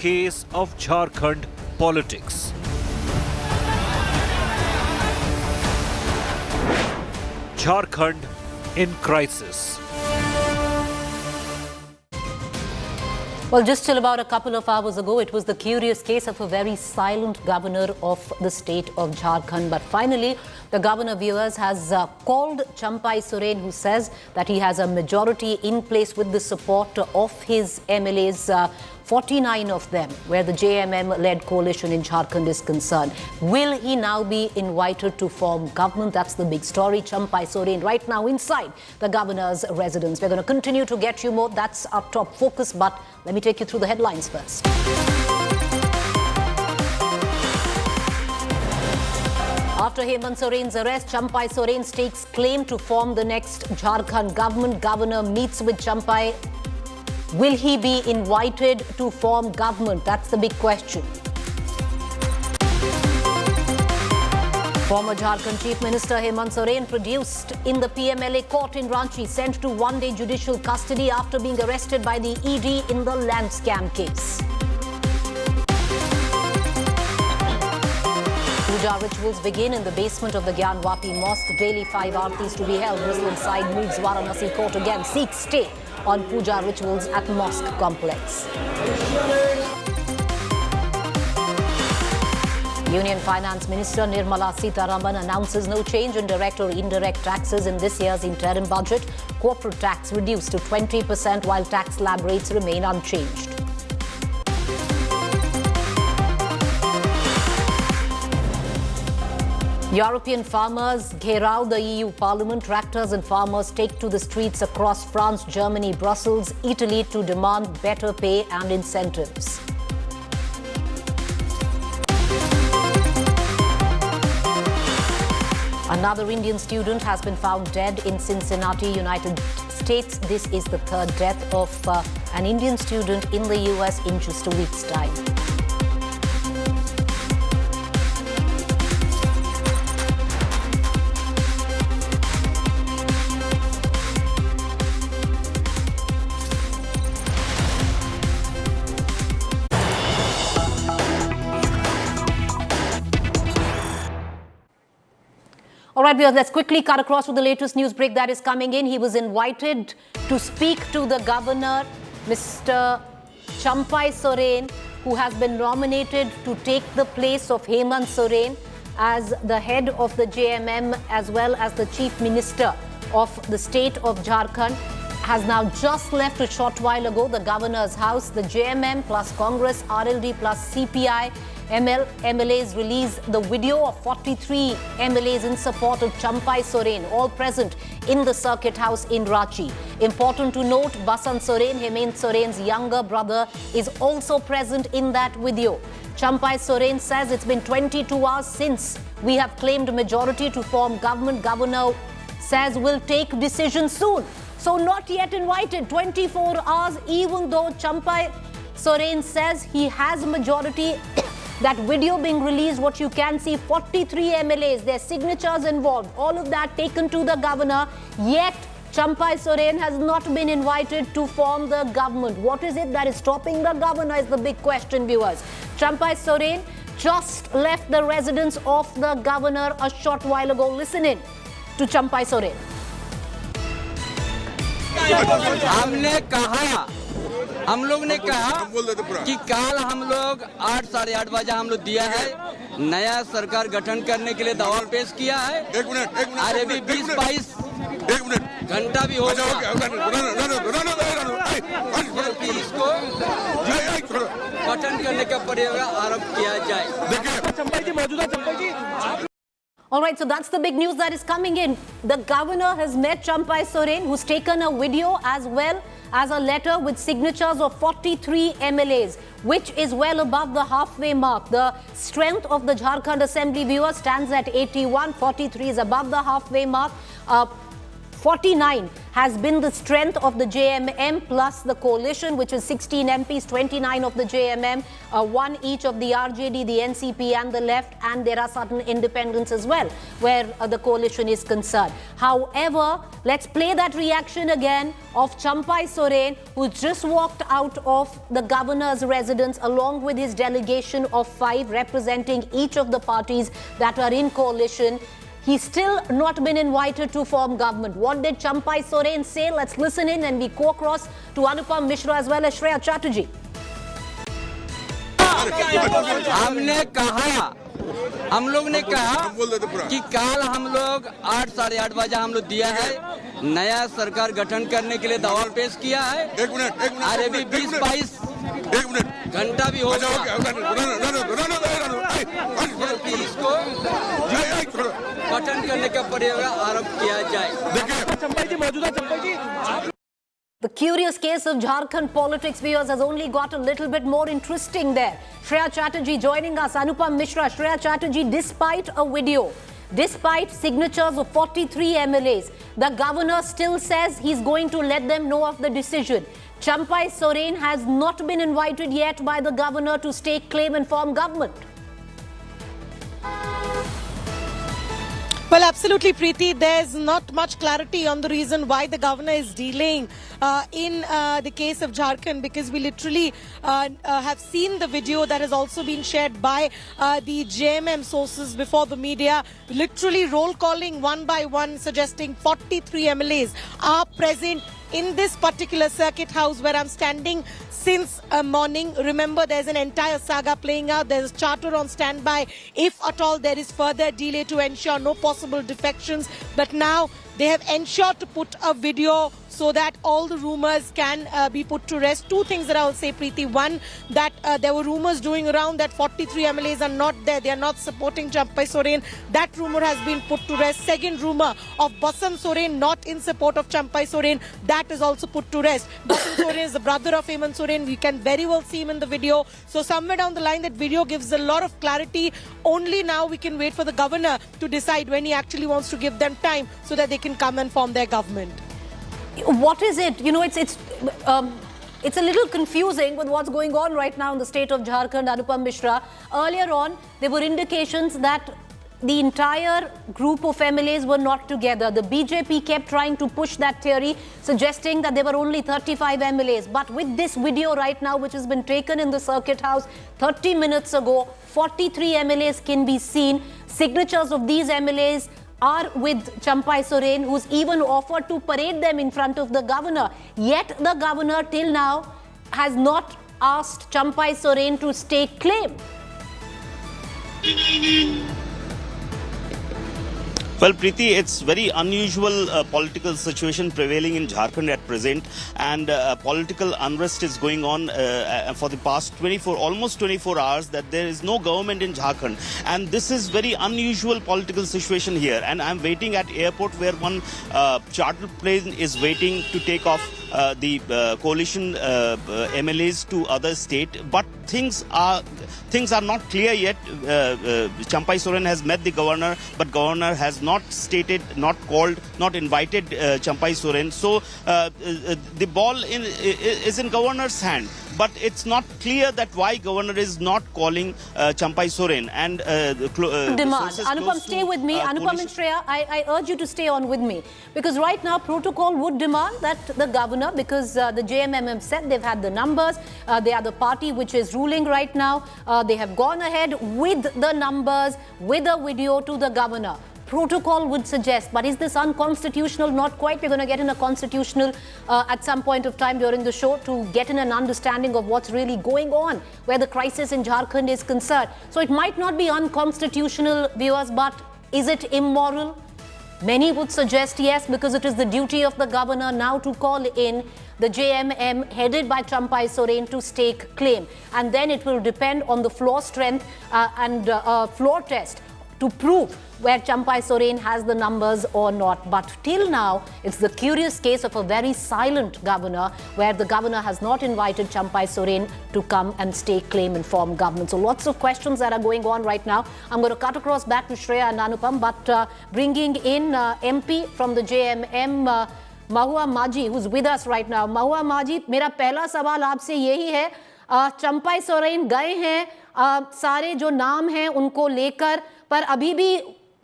case of Jharkhand politics. Jharkhand in crisis. Well, just till about a couple of hours ago, it was the curious case of a very silent governor of the state of Jharkhand. But finally, the governor, viewers, has called Champai Soren, who says that he has a majority in place with the support of his MLAs, 49 of them, where the JMM-led coalition in Jharkhand is concerned. Will he now be invited to form government? That's the big story. Champai Soren right now inside the governor's residence. We're going to continue to get you more. That's our top focus, but let me take you through the headlines first. After Hemant Soren's arrest, Champai Soren stakes claim to form the next Jharkhand government. Governor meets with Champai. Will he be invited to form government? That's the big question. Former Jharkhand Chief Minister Hemant Soren produced in the PMLA court in Ranchi, sent to one-day judicial custody after being arrested by the ED in the land scam case. Puja rituals begin in the basement of the Gyanvapi Mosque. Daily 5 aartis to be held. Muslim side moves Varanasi court again. Seeks stay on puja rituals at mosque complex. Union Finance Minister Nirmala Sitharaman announces no change in direct or indirect taxes in this year's interim budget. Corporate tax reduced to 20% while tax slab rates remain unchanged. European farmers gherao the EU Parliament. Tractors and farmers take to the streets across France, Germany, Brussels, Italy to demand better pay and incentives. Another Indian student has been found dead in Cincinnati, United States. This is the third death of an Indian student in the US in just a week's time. All right, viewers, let's quickly cut across to the latest news break that is coming in. He was invited to speak to the governor, Mr. Champai Soren, who has been nominated to take the place of Hemant Soren as the head of the JMM as well as the chief minister of the state of Jharkhand. Has now just left a short while ago the governor's house. The JMM plus Congress, RLD plus CPI MLAs released the video of 43 MLAs in support of Champai Soren, all present in the circuit house in Ranchi. Important to note, Basant Soren, Hemant Soren's younger brother, is also present in that video. Champai Soren says it's been 22 hours since we have claimed majority to form government. Governor says we'll take decision soon. So not yet invited. 24 hours, even though Champai Soren says he has a majority. That video being released, what you can see, 43 MLAs, their signatures involved, all of that taken to the governor. Yet, Champai Soren has not been invited to form the government. What is it that is stopping the governor is the big question, viewers. Champai Soren just left the residence of the governor a short while ago. Listen in to Champai Soren. हम लोग ने कहा कि कल हम लोग 8 साढ़े 8 बजे हम लोग दिया है, नया सरकार गठन करने के लिए दावा पेश किया है। अरे भी 20-22 घंटा भी हो गया, इसको गठन करने का प्रयास आरंभ किया जाए। All right, so that's the big news that is coming in. The governor has met Champai Soren, who's taken a video as well as a letter with signatures of 43 MLAs, which is well above the halfway mark. The strength of the Jharkhand Assembly, viewer, stands at 81. 43 is above the halfway mark. 49 has been the strength of the JMM plus the coalition, which is 16 MPs, 29 of the JMM, one each of the RJD, the NCP and the left, and there are certain independents as well where the coalition is concerned. However, let's play that reaction again of Champai Soren, who just walked out of the governor's residence along with his delegation of 5 representing each of the parties that are in coalition. He's still not been invited to form government. What did Champai Soren say? Let's listen in and we go across to Anupam Mishra as well as Shreya Chatterjee. हम लोग ने कहा कि कल हम लोग 8 साढ़े 8 बजे हम लोग दिया है, नया सरकार गठन करने के लिए दावा पेश किया है। अरे भी 20-22 घंटा भी हो गया, इसको गठन करने का आरोप किया जाए। The curious case of Jharkhand politics, viewers, has only got a little bit more interesting there. Shreya Chatterjee joining us, Anupam Mishra. Shreya Chatterjee, despite a video, despite signatures of 43 MLAs, the governor still says he's going to let them know of the decision. Champai Soren has not been invited yet by the governor to stake claim and form government. Well, absolutely, Preeti. There's not much clarity on the reason why the governor is delaying in the case of Jharkhand, because we literally have seen the video that has also been shared by the JMM sources before the media, literally roll calling one by one, suggesting 43 MLAs are present in this particular circuit house where I'm standing since morning. Remember, there's an entire saga playing out. There's a charter on standby if at all there is further delay to ensure no possible defections. But now they have ensured to put a video so that all the rumours can be put to rest. Two things that I will say, Preeti. One, that there were rumours doing around that 43 MLAs are not there. They are not supporting Champai Soren. That rumour has been put to rest. Second rumour of Basant Soren not in support of Champai Soren. That is also put to rest. Basant Soren is the brother of Hemant Soren. We can very well see him in the video. So somewhere down the line, that video gives a lot of clarity. Only now we can wait for the governor to decide when he actually wants to give them time so that they can come and form their government. What is it? You know, it's a little confusing with what's going on right now in the state of Jharkhand, Anupam Mishra. Earlier on, there were indications that the entire group of MLAs were not together. The BJP kept trying to push that theory, suggesting that there were only 35 MLAs. But with this video right now, which has been taken in the circuit house 30 minutes ago, 43 MLAs can be seen. Signatures of these MLAs are with Champai Soren, who's even offered to parade them in front of the governor. Yet the governor till now has not asked Champai Soren to stake claim. Well, Preeti, it's very unusual political situation prevailing in Jharkhand at present, and political unrest is going on for the past almost 24 hours, that there is no government in Jharkhand. And this is very unusual political situation here. And I'm waiting at airport where one charter plane is waiting to take off the coalition MLAs to other state. But things are not clear yet. Champai Soren has met the governor, but governor has not stated, not called, not invited Champai Soren. So the ball is in governor's hand. But it's not clear that why governor is not calling Champai Soren. And demand. Anupam, stay with me. Anupam and Shreya, I urge you to stay on with me. Because right now, protocol would demand that the governor, because the JMM said they've had the numbers, they are the party which is ruling right now. They have gone ahead with the numbers, with a video to the governor. Protocol would suggest, but is this unconstitutional? Not quite. We're going to get in a constitutional at some point of time during the show to get in an understanding of what's really going on, where the crisis in Jharkhand is concerned. So it might not be unconstitutional, viewers, but is it immoral? Many would suggest yes, because it is the duty of the governor now to call in the JMM headed by Champai Soren to stake claim. And then it will depend on the floor strength and floor test to prove where Champai Soren has the numbers or not. But till now, it's the curious case of a very silent governor, where the governor has not invited Champai Soren to come and stake claim and form government. So lots of questions that are going on right now. I'm going to cut across back to Shreya and Anupam, but bringing in MP from the JMM, Mahua Maji, who's with us right now. Mahua Maji, मेरा पहला सवाल आपसे यही है, चंपाई सोरेन गए हैं सारे जो नाम हैं उनको लेकर, पर अभी भी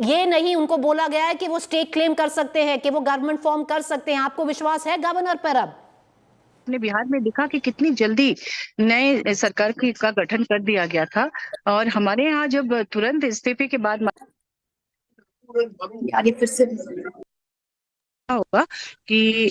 ये नहीं उनको बोला गया है कि वो स्टेक क्लेम कर सकते हैं, कि वो गवर्नमेंट फॉर्म कर सकते हैं. आपको विश्वास है गवर्नर पर? अब अपने बिहार में दिखा कि कितनी जल्दी नए सरकार का गठन कर दिया गया था, और हमारे यहाँ जब तुरंत इस्तीफे के बाद आगे फिर से होगा कि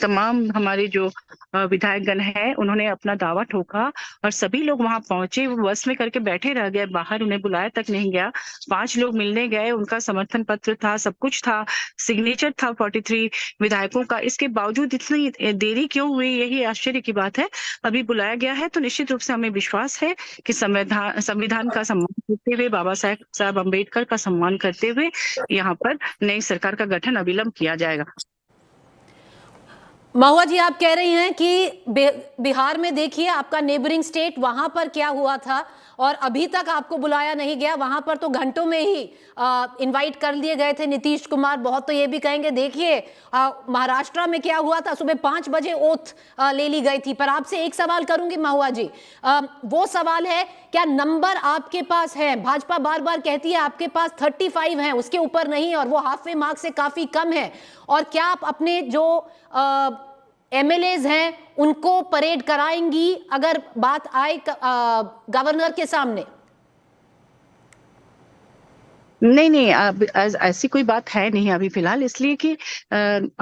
तमाम हमारे जो विधायकगण हैं उन्होंने अपना दावा ठोका और सभी लोग वहां पहुंचे. वो बस में करके बैठे रह गए, बाहर उन्हें बुलाया तक नहीं गया. 5 लोग मिलने गए, उनका समर्थन पत्र था, सब कुछ था, सिग्नेचर था 43 विधायकों का. इसके बावजूद इतनी देरी क्यों हुई, यही आश्चर्य की बात है. अभी बुलाया गया है तो निश्चित रूप से हमें विश्वास है कि संविधान का सम्मान करते हुए, बाबा साहब अम्बेडकर का सम्मान करते हुए यहाँ पर नई सरकार का गठन अविलंब किया जाएगा. महुआ जी, आप कह रही हैं कि बिहार में देखिए आपका नेबरिंग स्टेट, वहां पर क्या हुआ था और अभी तक आपको बुलाया नहीं गया. वहां पर तो घंटों में ही इनवाइट कर लिए गए थे नीतीश कुमार. बहुत तो ये भी कहेंगे देखिए महाराष्ट्र में क्या हुआ था, सुबह 5 बजे ओथ ले ली गई थी. पर आपसे एक सवाल करूंगी महुआ जी, वो सवाल है क्या नंबर आपके पास है? भाजपा बार बार कहती है आपके पास 35 हैं, उसके ऊपर नहीं, और वो हाफवे मार्क से काफी कम है. और क्या आप अपने जो एमएलएज हैं उनको परेड कराएंगी अगर बात आए गवर्नर के सामने? नहीं, ऐसी कोई बात है नहीं अभी फिलहाल, इसलिए कि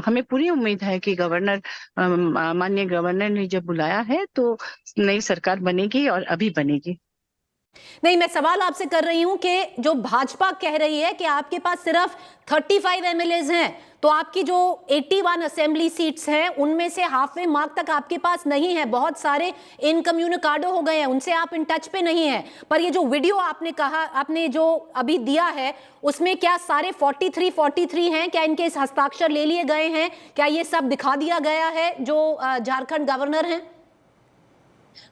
हमें पूरी उम्मीद है कि माननीय गवर्नर ने जब बुलाया है तो नई सरकार बनेगी और अभी बनेगी. नहीं, मैं सवाल आपसे कर रही हूं कि जो भाजपा कह रही है कि आपके पास सिर्फ 35 एमएलएज हैं, तो आपकी जो 81 असेंबली सीट्स हैं उनमें से हाफवे मार्क तक आपके पास नहीं है. बहुत सारे इनकम्युनिकाडो हो गए हैं, उनसे आप इन टच पे नहीं है. पर ये जो वीडियो आपने जो अभी दिया है उसमें क्या सारे 43 हैं? क्या इनके हस्ताक्षर ले लिए गए हैं? क्या ये सब दिखा दिया गया है जो झारखंड गवर्नर हैं?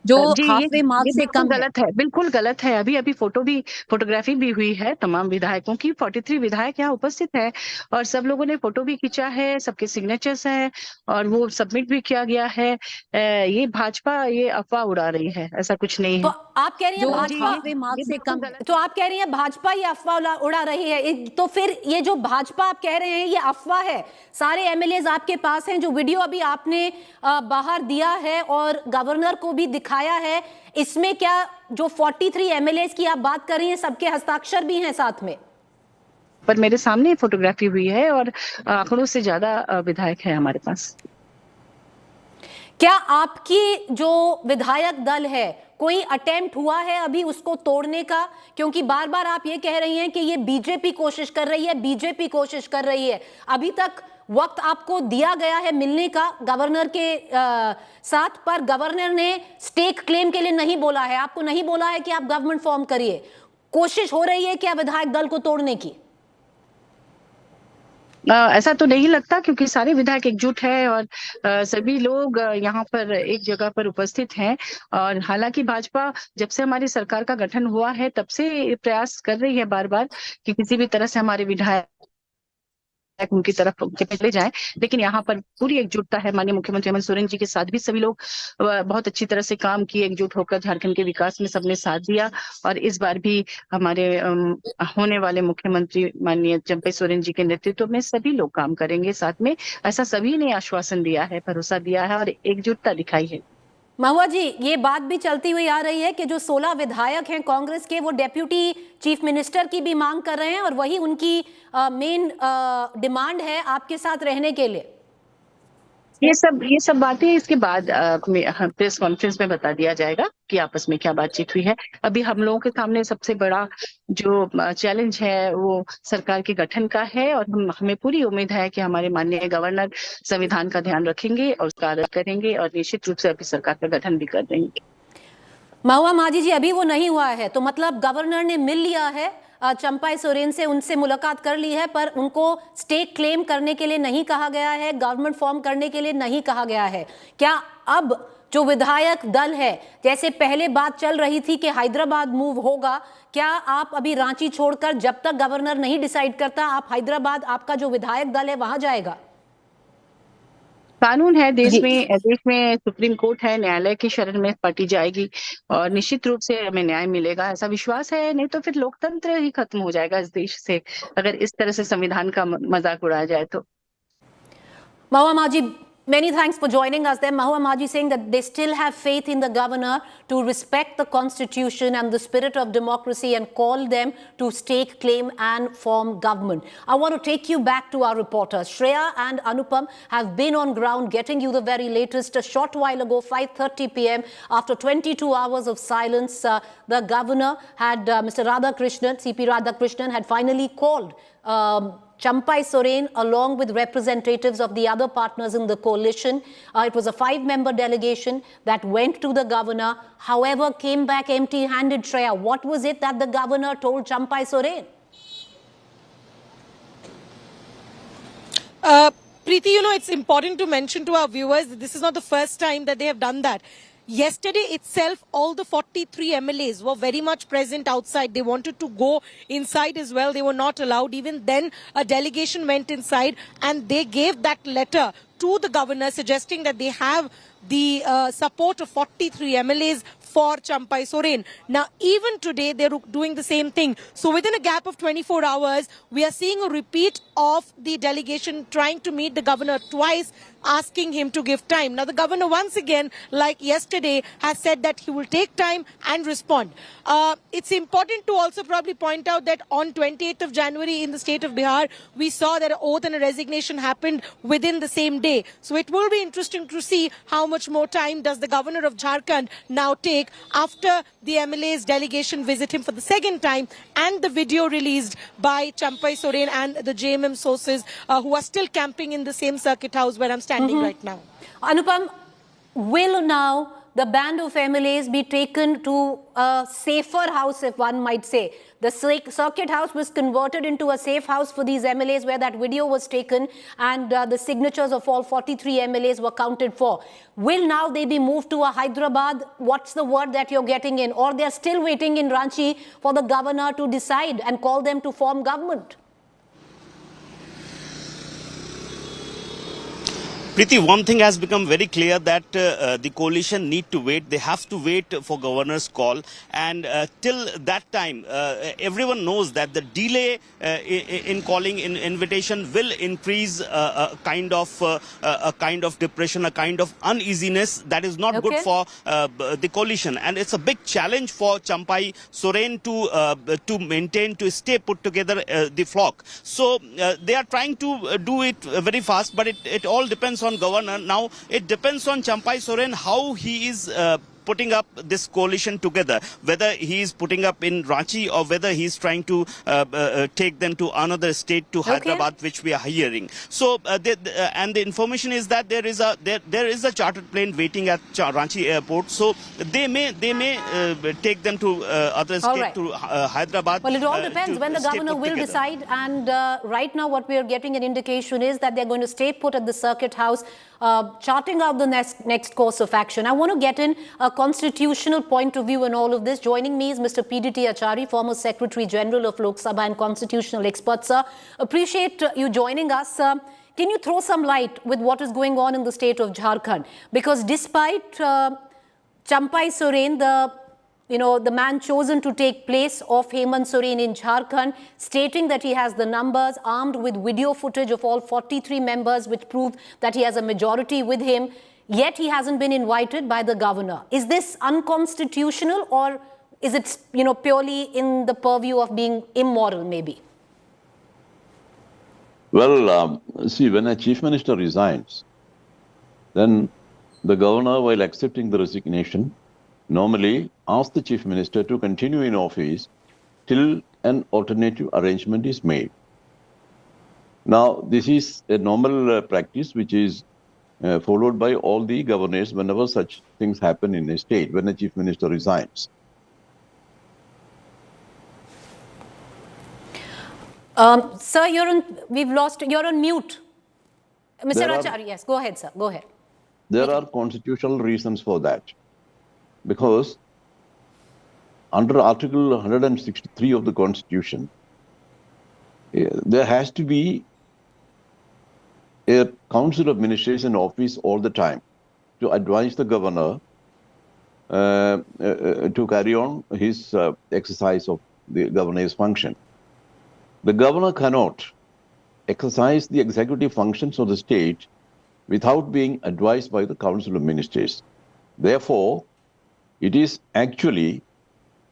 जो हाफवे मार्क से कम गलत है, बिल्कुल गलत है. अभी फोटोग्राफी भी हुई है तमाम विधायकों की. 43 विधायक यहाँ उपस्थित है और सब लोगों ने फोटो भी खींचा है, सबके सिग्नेचर्स हैं और वो सबमिट भी किया गया है. ये भाजपा ये अफवाह उड़ा रही है, ऐसा कुछ नहीं है. तो आप कह रही हैं भाजपा से कम, तो आप कह रही हैं भाजपा ये अफवाह उड़ा रही है. तो फिर ये जो भाजपा आप कह रहे हैं ये अफवाह है. सारे एमएलएज आपके पास हैं, जो वीडियो अभी आपने बाहर दिया है और गवर्नर को भी दिखाया है, इसमें क्या जो 43 एमएलएज की आप बात कर रही हैं सबके हस्ताक्षर भी हैं साथ में? पर मेरे सामने फोटोग्राफी हुई है और आंकड़ों से ज्यादा विधायक है हमारे पास. क्या आपकी जो विधायक दल है कोई अटेम्प्ट हुआ है अभी उसको तोड़ने का? क्योंकि बार बार आप ये कह रही हैं कि ये बीजेपी कोशिश कर रही है, बीजेपी कोशिश कर रही है. अभी तक वक्त आपको दिया गया है मिलने का गवर्नर के साथ, पर गवर्नर ने स्टेक क्लेम के लिए नहीं बोला है, आपको नहीं बोला है कि आप गवर्नमेंट फॉर्म करिए. कोशिश हो रही है क्या विधायक दल को तोड़ने की? ऐसा तो नहीं लगता, क्योंकि सारे विधायक एकजुट है और सभी लोग यहाँ पर एक जगह पर उपस्थित हैं. और हालांकि भाजपा जब से हमारी सरकार का गठन हुआ है तब से प्रयास कर रही है बार बार कि किसी भी तरह से हमारे विधायक उनकी तरफ चले जाएं, लेकिन यहाँ पर पूरी एकजुटता है. माननीय मुख्यमंत्री हेमंत सोरेन जी के साथ भी सभी लोग बहुत अच्छी तरह से काम किए, एकजुट होकर झारखंड के विकास में सबने साथ दिया. और इस बार भी हमारे होने वाले मुख्यमंत्री माननीय चंपाई सोरेन जी के नेतृत्व में सभी लोग काम करेंगे साथ में. ऐसा सभी ने आश्वासन दिया है, भरोसा दिया है और एकजुटता दिखाई है. महुआ जी, ये बात भी चलती हुई आ रही है कि जो 16 विधायक हैं कांग्रेस के, वो डेप्यूटी चीफ मिनिस्टर की भी मांग कर रहे हैं और वही उनकी मेन डिमांड है आपके साथ रहने के लिए. ये सब बातें इसके बाद प्रेस कॉन्फ्रेंस में बता दिया जाएगा कि आपस में क्या बातचीत हुई है. अभी हम लोगों के सामने सबसे बड़ा जो चैलेंज है वो सरकार के गठन का है और हमें पूरी उम्मीद है कि हमारे माननीय गवर्नर संविधान का ध्यान रखेंगे और कार्य करेंगे और निश्चित रूप से अभी सरकार का गठन भी कर देंगे. महुआ माजी जी, अभी वो नहीं हुआ है तो मतलब गवर्नर ने मिल लिया है चंपाई सोरेन से उनसे मुलाकात कर ली है, पर उनको स्टेक क्लेम करने के लिए नहीं कहा गया है, गवर्नमेंट फॉर्म करने के लिए नहीं कहा गया है। क्या अब जो विधायक दल है, जैसे पहले बात चल रही थी कि हैदराबाद मूव होगा, क्या आप अभी रांची छोड़कर, जब तक गवर्नर नहीं डिसाइड करता, आप हैदराबाद, आपका जो विधायक दल है वहां जाएगा? कानून है देश में सुप्रीम कोर्ट है, न्यायालय की शरण में पार्टी जाएगी और निश्चित रूप से हमें न्याय मिलेगा, ऐसा विश्वास है। नहीं तो फिर लोकतंत्र ही खत्म हो जाएगा इस देश से, अगर इस तरह से संविधान का मजाक उड़ाया जाए तो। Mahua Maji, many thanks for joining us there. Mahua Maji saying that they still have faith in the governor to respect the constitution and the spirit of democracy and call them to stake claim and form government. I want to take you back to our reporters. Shreya and Anupam have been on ground getting you the very latest. A short while ago, 5:30 p.m., after 22 hours of silence, the governor had, Mr. Radhakrishnan, CP Radhakrishnan, had finally called Champai Soren along with representatives of the other partners in the coalition. It was a 5-member delegation that went to the governor, however came back empty-handed. Shreya, what was it that the governor told Champai Soren? Preeti, you know, it's important to mention to our viewers that this is not the first time that they have done that. Yesterday itself, all the 43 MLAs were very much present outside. They wanted to go inside as well. They were not allowed. Even then, a delegation went inside and they gave that letter to the governor suggesting that they have the support of 43 MLAs for Champai Soren. Now, even today, they're doing the same thing. So within a gap of 24 hours, we are seeing a repeat of the delegation trying to meet the governor twice, asking him to give time. Now, the governor once again, like yesterday, has said that he will take time and respond. It's important to also probably point out that on 28th of January in the state of Bihar, we saw that an oath and a resignation happened within the same day. So it will be interesting to see how much more time does the governor of Jharkhand now take after the MLA's delegation visit him for the second time, and the video released by Champai Soren and the JMM sources who are still camping in the same circuit house where I'm standing right now. Anupam, will now the band of MLAs be taken to a safer house, if one might say? The circuit house was converted into a safe house for these MLAs where that video was taken and the signatures of all 43 MLAs were counted for. Will now they be moved to a Hyderabad? What's the word that you're getting in? Or they're still waiting in Ranchi for the governor to decide and call them to form government? Preeti, one thing has become very clear that the coalition need to wait. They have to wait for governor's call, and till that time, everyone knows that the delay in calling in invitation will increase a kind of depression, a kind of uneasiness that is not good for the coalition, and it's a big challenge for Champai Soren to maintain, to stay put together the flock. So they are trying to do it very fast, but it all depends on governor. Now it depends on Champai Soren how he is putting up this coalition together, whether he is putting up in Ranchi or whether he is trying to take them to another state, to Hyderabad, which we are hearing. So and the information is that there is a chartered plane waiting at Ranchi airport, so they may take them to other state, to Hyderabad. Well, it all depends when the governor will decide, and right now what we are getting an indication is that they're going to stay put at the circuit house, charting out the next course of action. I want to get in a constitutional point of view in all of this. Joining me is Mr. PDT Achari, former Secretary General of Lok Sabha and constitutional expert. Sir, appreciate you joining us. Can you throw some light with what is going on in the state of Jharkhand? Because despite Champai Soren, the man chosen to take place of Hemant Soren in Jharkhand, stating that he has the numbers, armed with video footage of all 43 members, which prove that he has a majority with him, yet he hasn't been invited by the governor. Is this unconstitutional, or is it, purely in the purview of being immoral, maybe? Well, see, when a chief minister resigns, then the governor, while accepting the resignation, normally asks the chief minister to continue in office till an alternative arrangement is made. Now, this is a normal practice which is followed by all the governors whenever such things happen in a state, when a chief minister resigns. Sir, you're on mute. Mr. There are- Acharya, yes, go ahead, sir, go ahead. There are constitutional reasons for that. Because under Article 163 of the Constitution, there has to be a Council of Ministers in office all the time to advise the governor to carry on his exercise of the governor's function. The governor cannot exercise the executive functions of the state without being advised by the Council of Ministers. Therefore, it is actually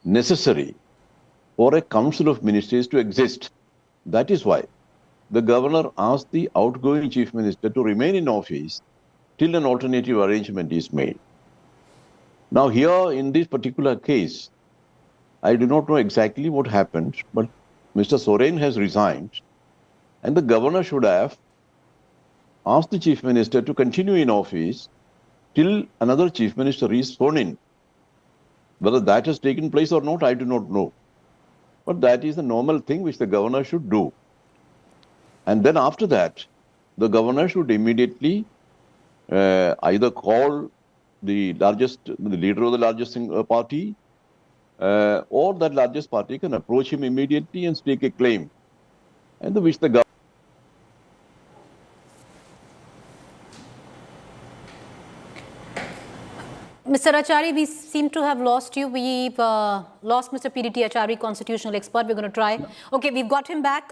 necessary for a Council of Ministers to exist. That is why the governor asked the outgoing chief minister to remain in office till an alternative arrangement is made. Now here in this particular case, I do not know exactly what happened, but Mr. Soren has resigned and the governor should have asked the chief minister to continue in office till another chief minister is sworn in. Whether that has taken place or not, I do not know. But that is a normal thing which the governor should do. And then after that, the governor should immediately either call the leader of the largest party, or that largest party can approach him immediately and stake a claim, and which the government. Mr. Acharya, we seem to have lost you. We've lost Mr. Preeti Acharya, constitutional expert. We're going to try. Okay, we've got him back.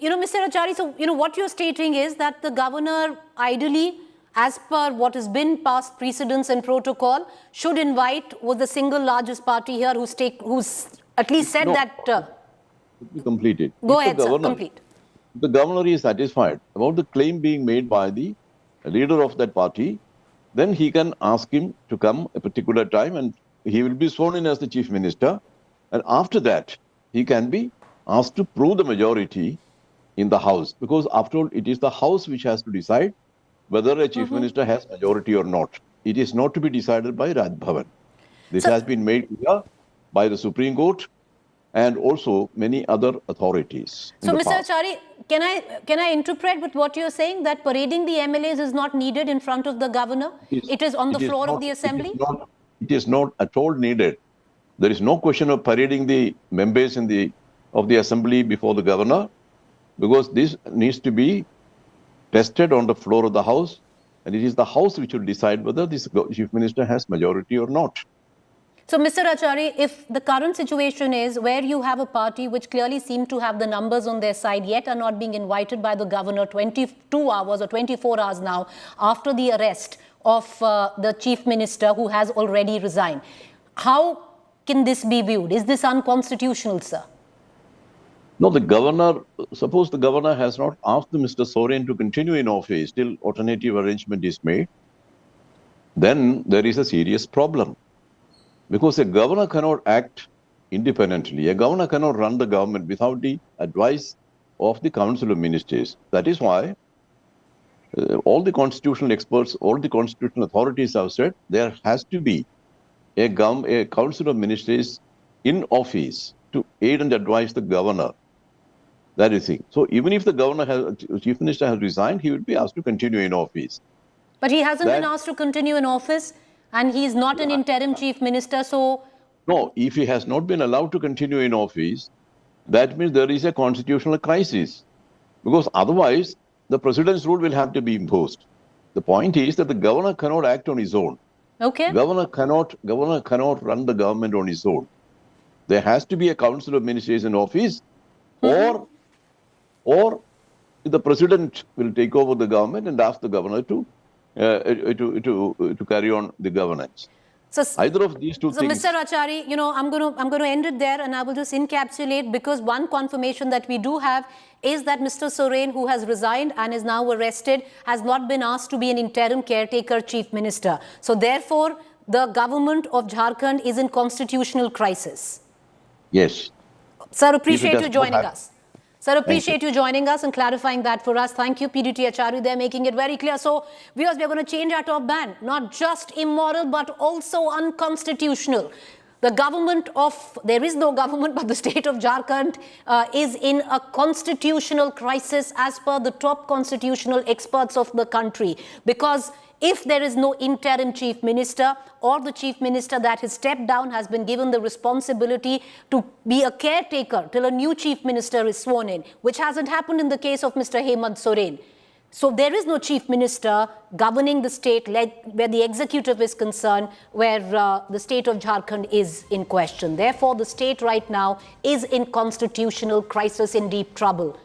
Mr. Acharya, so, what you're stating is that the governor, ideally, as per what has been past precedents and protocol, should invite was the single largest party here who's at least said that... Completed. Go ahead, sir, complete. The governor is satisfied about the claim being made by the leader of that party, then he can ask him to come a particular time and he will be sworn in as the chief minister. And after that, he can be asked to prove the majority in the house. Because after all, it is the house which has to decide whether a chief minister has majority or not. It is not to be decided by Raj Bhavan. This has been made clear by the Supreme Court and also many other authorities. So, Mr. Acharya, can I interpret with what you're saying, that parading the MLAs is not needed in front of the governor? It is on the floor of the assembly? It is not at all needed. There is no question of parading the members of the assembly before the governor, because this needs to be tested on the floor of the house, and it is the house which will decide whether this chief minister has majority or not. So, Mr. Acharya, if the current situation is where you have a party which clearly seem to have the numbers on their side, yet are not being invited by the governor 22 hours or 24 hours now after the arrest of the chief minister who has already resigned, how can this be viewed? Is this unconstitutional, sir? No, suppose the governor has not asked Mr. Soren to continue in office till alternative arrangement is made, then there is a serious problem. Because a governor cannot act independently. A governor cannot run the government without the advice of the Council of Ministers. That is why all the constitutional experts, all the constitutional authorities have said there has to be a Council of Ministers in office to aid and advise the governor. That is it. So even if the chief minister has resigned, he will be asked to continue in office. But he hasn't been asked to continue in office, and he is not an interim chief minister, so... No, if he has not been allowed to continue in office, that means there is a constitutional crisis. Because otherwise, the president's rule will have to be imposed. The point is that the governor cannot act on his own. Okay. Governor cannot run the government on his own. There has to be a Council of Ministers in office, or the president will take over the government and ask the governor to carry on the governance. So, either of these two things. So, Mr. Acharya, I'm going to end it there, and I will just encapsulate, because one confirmation that we do have is that Mr. Soren, who has resigned and is now arrested, has not been asked to be an interim caretaker chief minister. So, therefore, the government of Jharkhand is in constitutional crisis. Yes. Sir, appreciate you joining us. Sir, appreciate you joining us and clarifying that for us. Thank you, Preeti Acharya. They're making it very clear. So, viewers, we're going to change our top ban. Not just immoral, but also unconstitutional. The government of, there is no government, but the state of Jharkhand is in a constitutional crisis as per the top constitutional experts of the country. Because if there is no interim chief minister, or the chief minister that has stepped down has been given the responsibility to be a caretaker till a new chief minister is sworn in, which hasn't happened in the case of Mr. Champai Soren. So there is no chief minister governing the state where the executive is concerned, where the state of Jharkhand is in question. Therefore, the state right now is in constitutional crisis, in deep trouble.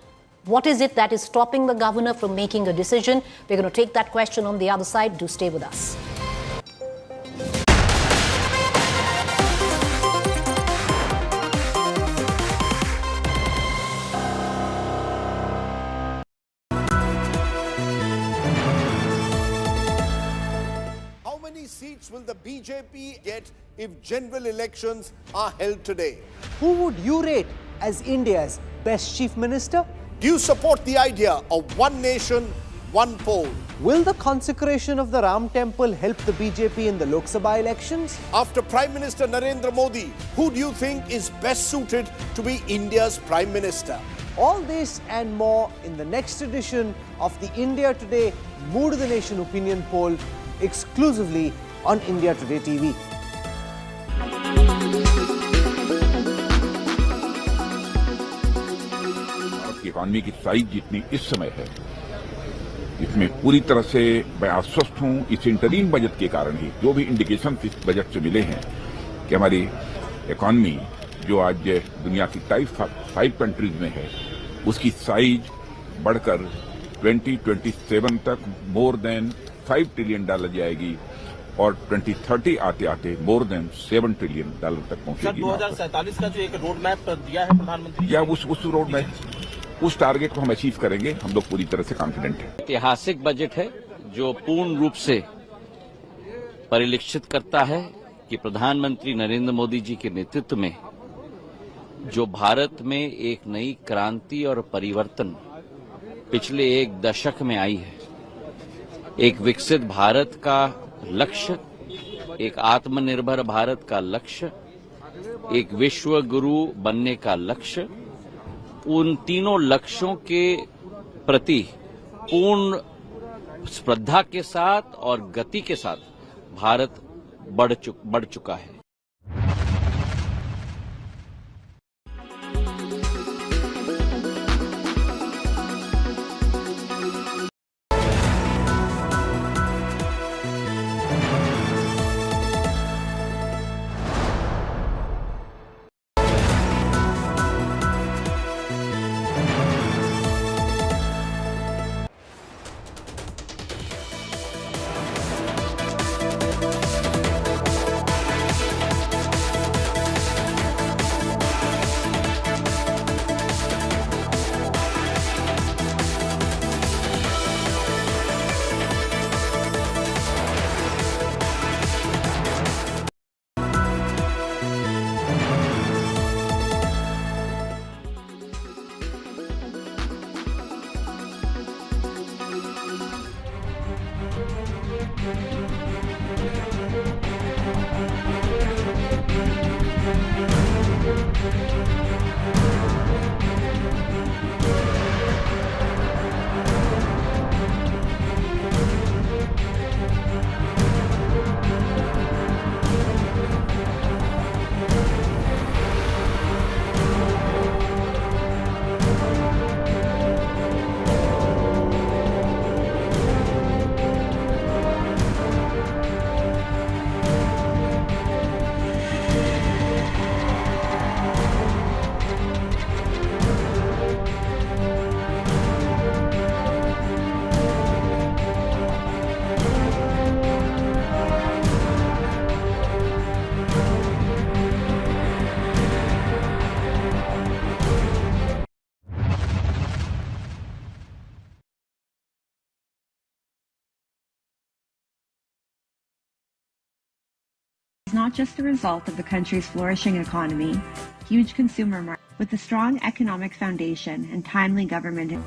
What is it that is stopping the governor from making a decision? We're going to take that question on the other side. Do stay with us. How many seats will the BJP get if general elections are held today? Who would you rate as India's best chief minister? Do you support the idea of one nation, one poll? Will the consecration of the Ram temple help the BJP in the Lok Sabha elections? After Prime Minister Narendra Modi, who do you think is best suited to be India's Prime Minister? All this and more in the next edition of the India Today Mood of the Nation opinion poll, exclusively on India Today TV. Economy की size जितनी इस समय है, इसमें पूरी तरह से मैं आश्वस्त हूं। इस इंटरीम बजट के कारण ही जो भी इंडिकेशन इस बजट से मिले हैं कि हमारी इकॉनमी जो आज दुनिया की टाइप 5 कंट्रीज में है, उसकी साइज बढ़कर 2027 तक मोर देन $5 ट्रिलियन जाएगी और 2030 आते आते मोर देन $7 ट्रिलियन तक पहुंचेगी। 2047 का जो एक रोड मैप दिया है प्रधानमंत्री, या उस रोड मैप, उस टारगेट को हम अचीव करेंगे। हम लोग पूरी तरह से कॉन्फिडेंट हैं। ऐतिहासिक बजट है जो पूर्ण रूप से परिलक्षित करता है कि प्रधानमंत्री नरेंद्र मोदी जी के नेतृत्व में जो भारत में एक नई क्रांति और परिवर्तन पिछले एक दशक में आई है, एक विकसित भारत का लक्ष्य, एक आत्मनिर्भर भारत का लक्ष्य, एक विश्व गुरु बनने का लक्ष्य, उन तीनों लक्ष्यों के प्रति पूर्ण श्रद्धा के साथ और गति के साथ भारत बढ़ चुका है। Not just a result of the country's flourishing economy, huge consumer market, with a strong economic foundation and timely government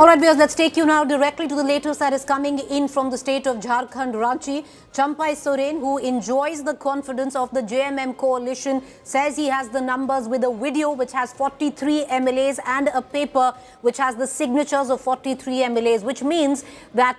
All right, viewers, let's take you now directly to the latest that is coming in from the state of Jharkhand, Ranchi. Champai Soren, who enjoys the confidence of the JMM coalition, says he has the numbers with a video which has 43 MLAs and a paper which has the signatures of 43 MLAs, which means that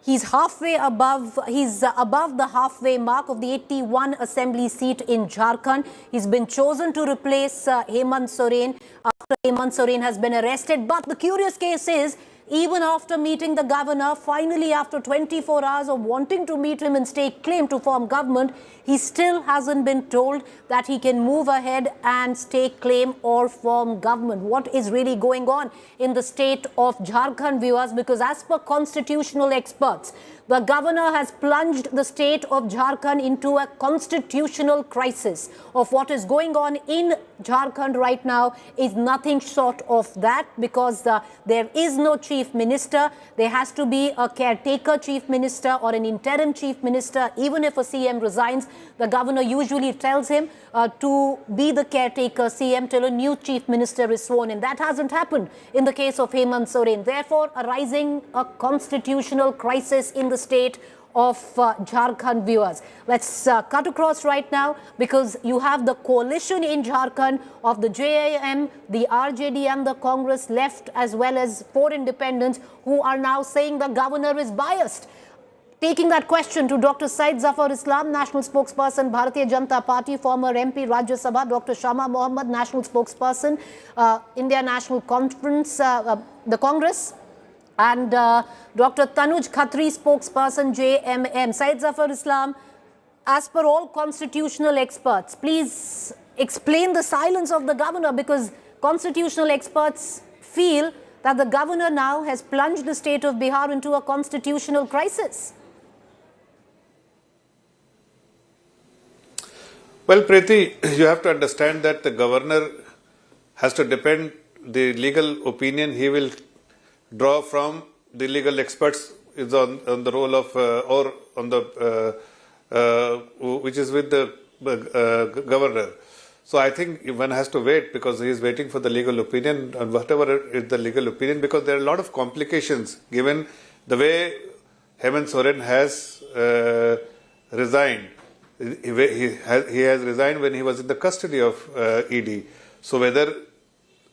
he's above the halfway mark of the 81 assembly seat in Jharkhand. He's been chosen to replace Hemant Soren after Hemant Soren has been arrested. But the curious case is, even after meeting the governor, finally after 24 hours of wanting to meet him and stake claim to form government, he still hasn't been told that he can move ahead and stake claim or form government. What is really going on in the state of Jharkhand, viewers? Because as per constitutional experts, the governor has plunged the state of Jharkhand into a constitutional crisis. Of what is going on in Jharkhand right now is nothing short of that, because there is no chief minister. There has to be a caretaker chief minister or an interim chief minister. Even if a CM resigns, the governor usually tells him to be the caretaker CM till a new chief minister is sworn in. That hasn't happened in the case of Hemant Soren. Therefore, arising a constitutional crisis in the state of Jharkhand, viewers. Let's cut across right now, because you have the coalition in Jharkhand of the JAM, the RJD and the Congress left, as well as 4 independents, who are now saying the governor is biased. Taking that question to Dr. Syed Zafar Islam, National Spokesperson, Bharatiya Janata Party, former MP, Rajya Sabha, Dr. Shama Mohammed, National Spokesperson, India National Conference, the Congress, and Dr. Tanuj Khatri, spokesperson, JMM. Syed Zafar Islam, as per all constitutional experts, please explain the silence of the governor, because constitutional experts feel that the governor now has plunged the state of Bihar into a constitutional crisis. Well, Preeti, you have to understand that the governor has to depend the legal opinion he will draw from the legal experts is on the role of or on the which is with the governor. So I think one has to wait, because he is waiting for the legal opinion, and whatever is the legal opinion, because there are a lot of complications given the way Hemant Soren has resigned. He has resigned when he was in the custody of ED. So whether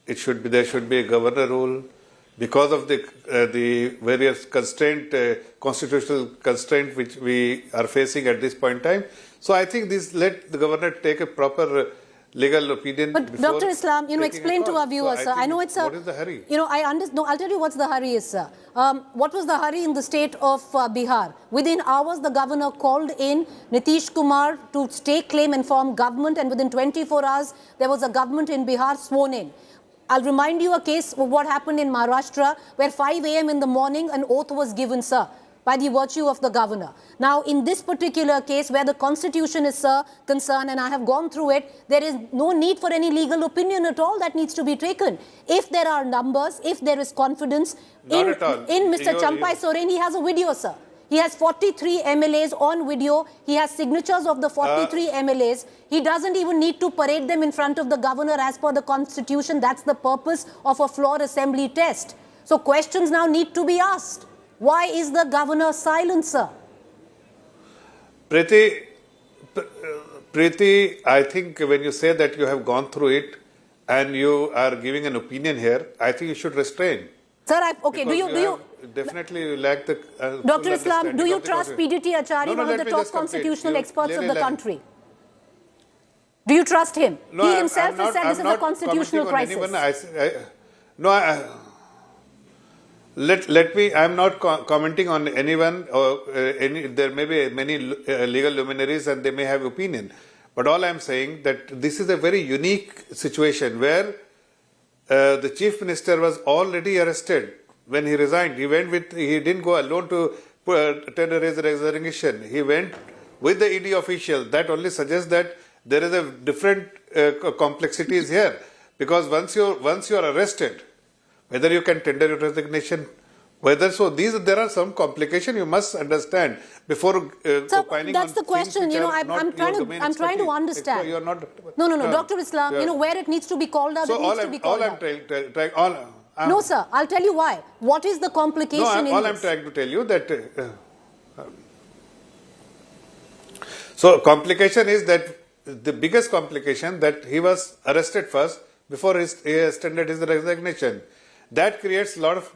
it should be, there should be a governor rule, because of the various constitutional constraint which we are facing at this point in time. So I think let the governor take a proper legal opinion. But Dr. Islam, explain to our viewers, sir. I know it's a... What is the hurry? I understand. No, I'll tell you what's the hurry is, sir. What was the hurry in the state of Bihar? Within hours, the governor called in Nitish Kumar to stake claim and form government, and within 24 hours, there was a government in Bihar sworn in. I'll remind you a case of what happened in Maharashtra, where 5 a.m. in the morning, an oath was given, sir, by the virtue of the governor. Now, in this particular case, where the constitution is concerned, and I have gone through it, there is no need for any legal opinion at all that needs to be taken. If there are numbers, if there is confidence in Mr. Champai Soren, he has a video, sir. He has 43 MLAs on video. He has signatures of the 43 MLAs. He doesn't even need to parade them in front of the governor as per the constitution. That's the purpose of a floor assembly test. So questions now need to be asked. Why is the governor silent, sir? Preeti, I think when you say that you have gone through it and you are giving an opinion here, I think you should restrain. Sir, okay, do you definitely lack the Dr. Islam, do you trust PDT Acharya, one of the top constitutional experts of the country? Do you trust him? No, he himself has said this is a constitutional crisis. I'm not commenting on anyone, or there may be many legal luminaries and they may have opinion. But all I'm saying that this is a very unique situation where the chief minister was already arrested when he resigned. He didn't go alone to tender his resignation. He went with the ED official. That only suggests that there is a different complexities here. Because once you are arrested, whether you can tender your resignation, there are some complications you must understand before opining. That's the question. I'm trying to understand. You're not, no, Dr. Islam. Where it needs to be called out, it needs to be called out. No, sir. I'll tell you why. What is the complication in all this? I'm trying to tell you that. So complication is that the biggest complication that he was arrested first before he extended his resignation. That creates a lot of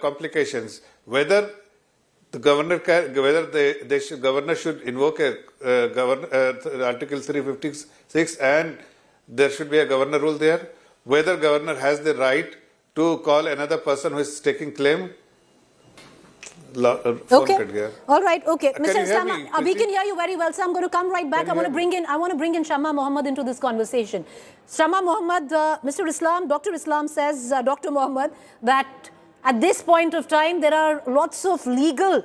complications. Whether the governor governor should invoke Article 356 and there should be a governor rule there. Whether governor has the right to call another person who is taking claim. Okay. All right. Okay. Can Mr. you hear Shama, me, we can hear you very well. So I'm going to come right back. I want to bring in Shama Mohammed into this conversation. Shama Mohammed, Mr. Islam, Dr. Islam says, Dr. Mohammed, that at this point of time, there are lots of legal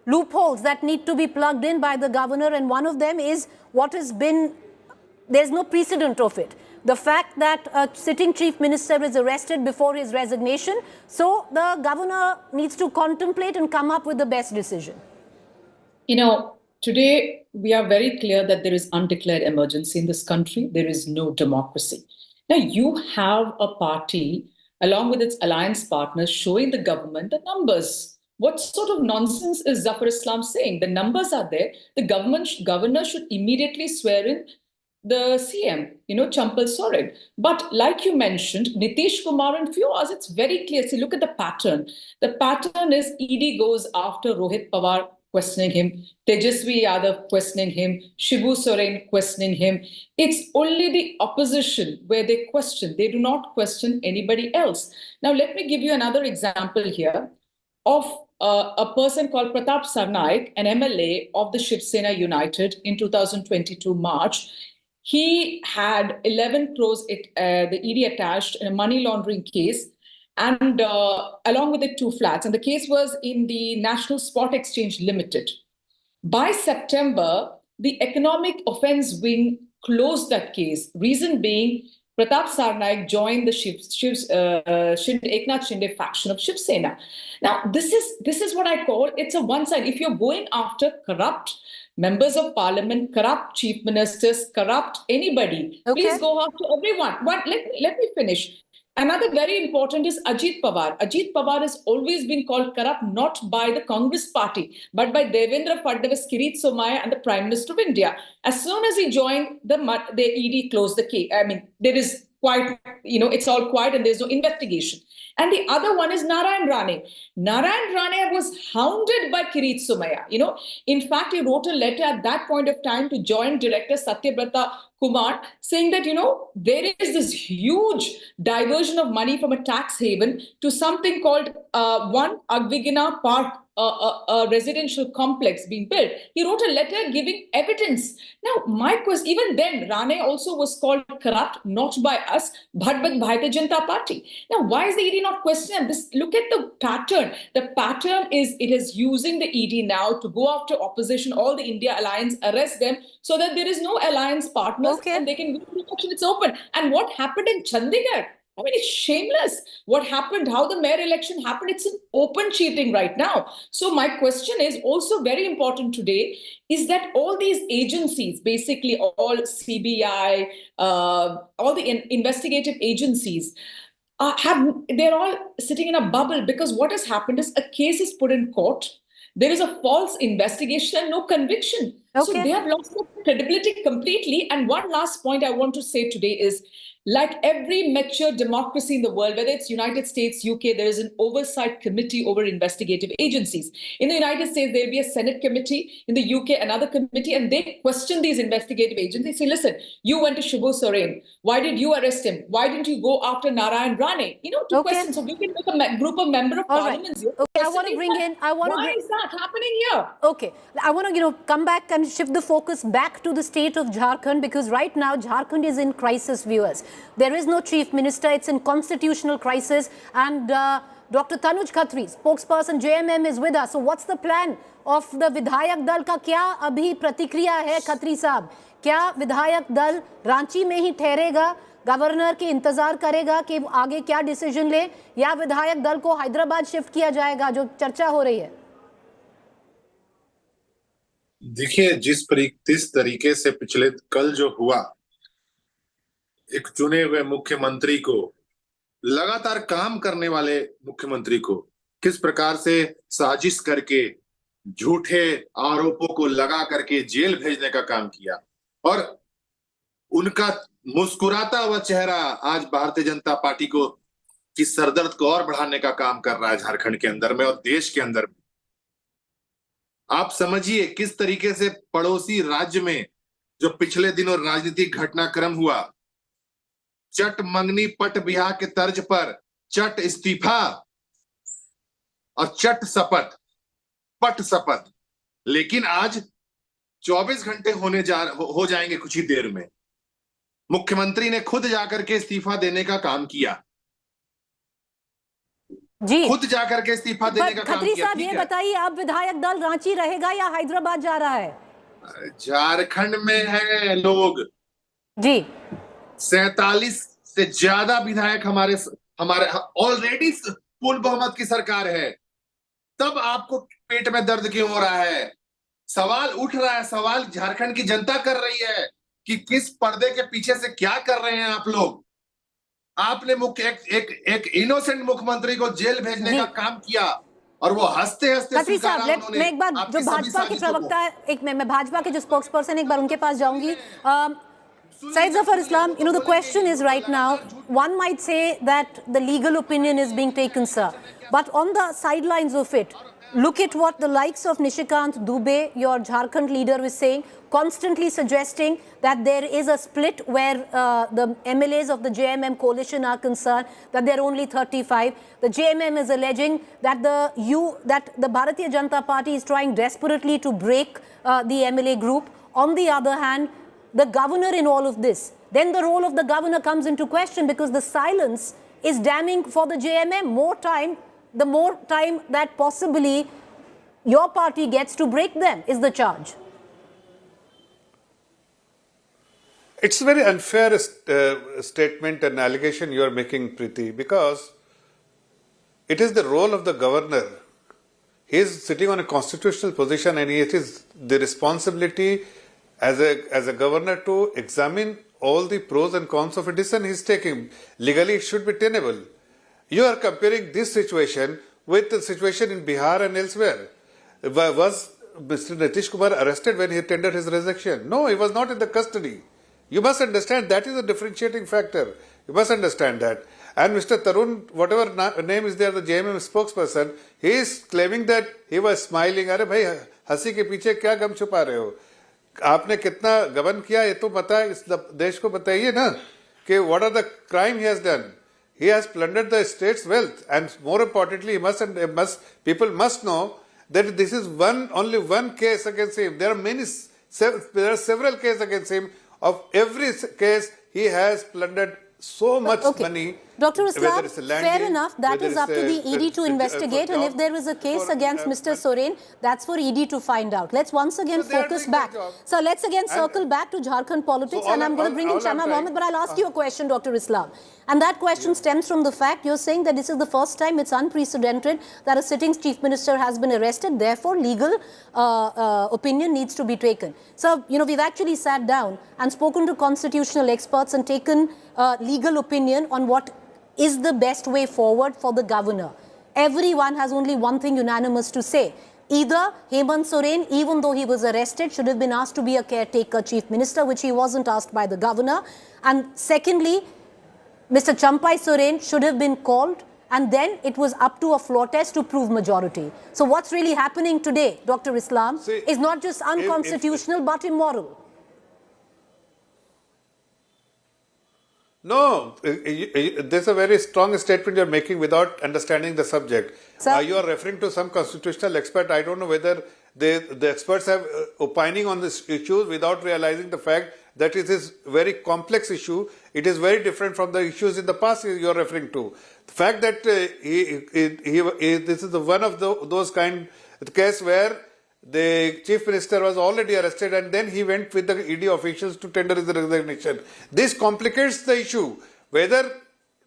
loopholes that need to be plugged in by the governor. And one of them is what has been, there's no precedent of it. The fact that a sitting chief minister is arrested before his resignation. So the governor needs to contemplate and come up with the best decision. You know, today we are very clear that there is undeclared emergency in this country. There is no democracy. Now you have a party along with its alliance partners showing the government the numbers. What sort of nonsense is Zafar Islam saying? The numbers are there. The governor should immediately swear in the CM, Champai Soren. But like you mentioned, Nitish Kumar and few others, it's very clear. See, look at the pattern. The pattern is ED goes after Rohit Pawar, questioning him, Tejasvi Yadav questioning him, Shibu Soren questioning him. It's only the opposition where they question. They do not question anybody else. Now, let me give you another example here of a person called Pratap Sarnaik, an MLA of the Shiv Sena United in 2022 March. He had 11 crores, the ED attached in a money laundering case, and along with it, 2 flats. And the case was in the National Spot Exchange Limited. By September, the Economic Offence Wing closed that case. Reason being, Pratap Sarnaik joined the Eknath Shinde faction of Shiv Sena. Now, this is what I call, it's a one side. If you're going after corrupt members of parliament, corrupt chief ministers, corrupt anybody, please go after everyone. But let me finish. Another very important is Ajit Pawar. Ajit Pawar has always been called corrupt, not by the Congress party, but by Devendra Fadnavis, Kirit Somaya, and the Prime Minister of India. As soon as he joined, the ED closed the case. I mean, there is quite, it's all quiet and there's no investigation. And the other one is Narayan Rane. Narayan Rane was hounded by Kirit Somaya. In fact, he wrote a letter at that point of time to Joint Director Satyabrata Kumar saying that, there is this huge diversion of money from a tax haven to something called One Agvigina Park, a residential complex being built. He wrote a letter giving evidence. Now, my question, even then, Rane also was called corrupt, not by us, but by Bharatiya Janata Party. Now, why is the ED not questioning this? Look at the pattern. The pattern is it is using the ED now to go after opposition, all the India alliance, arrest them so that there is no alliance partners and they can go to the election. It's open. And what happened in Chandigarh? I mean, it's shameless. What happened, how the mayor election happened, it's an open cheating right now. So my question is also very important today, is that all these agencies, basically all CBI, all the investigative agencies, they're all sitting in a bubble because what has happened is a case is put in court, there is a false investigation and no conviction. So they have lost their credibility completely. And one last point I want to say today is, like every mature democracy in the world, whether it's United States, UK, there is an oversight committee over investigative agencies. In the United States, there'll be a Senate committee. In the UK, another committee, and they question these investigative agencies. Say, listen, you went to Shibu Soren. Why did you arrest him? Why didn't you go after Narayan Rane? To question. So we can make a group of member of parliaments. I want to bring in. Why is that happening here? Okay, I want to come back and shift the focus back to the state of Jharkhand, because right now Jharkhand is in crisis, viewers. There is no chief minister. It's in constitutional crisis. And Dr. Tanuj Khatri, spokesperson JMM, is with us. So what's the plan of the Vidhayak Dal का क्या अभी प्रतिक्रिया है खत्री साहब? क्या विधायक दल रांची में ही ठहरेगा, गवर्नर की इंतजार करेगा कि आगे क्या डिसीजन ले, या विधायक दल को हैदराबाद शिफ्ट किया जाएगा, जो चर्चा हो रही है? देखिए, जिस तरीके से पिछले कल जो हुआ, एक चुने हुए मुख्यमंत्री को लगातार काम करने वाले मुख्यमंत्री को किस प्रकार से साजिश करके झूठे आरोपों को लगा करके जेल भेजने का काम किया, और उनका मुस्कुराता हुआ चेहरा आज भारतीय जनता पार्टी को की सरदर्द को और बढ़ाने का काम कर रहा है झारखंड के अंदर में और देश के अंदर में। आप समझिए किस तरीके से पड़ोसी राज्य में जो पिछले दिनों राजनीतिक घटनाक्रम हुआ, चट मंगनी पट ब्याह के तर्ज पर चट इस्तीफा और चट शपथ, पट शपथ। लेकिन आज 24 घंटे हो जाएंगे कुछ ही देर में, मुख्यमंत्री ने खुद जाकर के इस्तीफा देने का काम किया, जी खुद जाकर के इस्तीफा देने का काम खत्री किया। साहब, ये बताइए, अब विधायक दल रांची रहेगा या हैदराबाद जा रहा है? झारखंड में है लोग जी, 47 से ज्यादा विधायक हमारे ऑलरेडी पूर्ण बहुमत की सरकार है, तब आपको पेट में दर्द क्यों हो रहा है? सवाल उठ रहा है, सवाल झारखंड की जनता कर रही है कि किस पर्दे के पीछे से क्या कर रहे हैं आप लोग। आपने एक इनोसेंट मुख्यमंत्री को जेल भेजने का काम किया और वो हंसते हंसते खत्री साहब, मैं एक बार जो भाजपा के प्रवक्ता, मैं भाजपा के जो स्पोक्स पर्सन, एक बार उनके पास जाऊंगी। Said Zafar Islam, the question is right now, one might say that the legal opinion is being taken, sir. But on the sidelines of it, look at what the likes of Nishikant Dubey, your Jharkhand leader, is saying, constantly suggesting that there is a split where the MLAs of the JMM coalition are concerned, that there are only 35. The JMM is alleging that the Bharatiya Janata Party is trying desperately to break the MLA group. On the other hand, the governor in all of this, then the role of the governor comes into question, because the silence is damning for the JMM. The more time that possibly your party gets to break them is the charge. It's a very unfair statement and allegation you are making, Preeti, because it is the role of the governor. He is sitting on a constitutional position, and it is the responsibility as a governor to examine all the pros and cons of a decision he is taking. Legally, it should be tenable. You are comparing this situation with the situation in Bihar and elsewhere. Was Mr. Nitish Kumar arrested when he tendered his resignation? No, he was not in the custody. You must understand that is a differentiating factor. You must understand that. And Mr. Tarun, whatever name is there, the JMM spokesperson, he is claiming that he was smiling. अरे भाई हंसी के पीछे क्या गम छुपा रहे हो? आपने कितना गबन किया ये तो पता है, इस देश को बताइए ना कि what are the crime he has done. He has plundered the state's wealth, and more importantly, people must know that this is only one case against him. There are several cases against him. Of every case, he has plundered so much money. Dr. Islam, fair enough, that is up to the ED to investigate, and if there is a case against Mr. Soren, that's for ED to find out. Let's once again focus back. So let's again circle back to Jharkhand politics, and I'm going to bring in Chana Mohammed, but I'll ask you a question, Dr. Islam. And that question stems from the fact you're saying that this is the first time, it's unprecedented, that a sitting chief minister has been arrested, therefore legal opinion needs to be taken. So, we've actually sat down and spoken to constitutional experts and taken legal opinion on what is the best way forward for the governor. Everyone has only one thing unanimous to say. Either Hemant Soren, even though he was arrested, should have been asked to be a caretaker chief minister, which he wasn't asked by the governor. And secondly, Mr. Champai Soren should have been called, and then it was up to a floor test to prove majority. So what's really happening today, Dr. Islam, is not just unconstitutional but immoral. No, there's a very strong statement you're making without understanding the subject. You are referring to some constitutional expert. I don't know whether the experts have opining on this issue without realizing the fact that it is a very complex issue. It is very different from the issues in the past you are referring to. The fact that this is one of those kind of case where the chief minister was already arrested and then he went with the ED officials to tender his resignation. This complicates the issue. Whether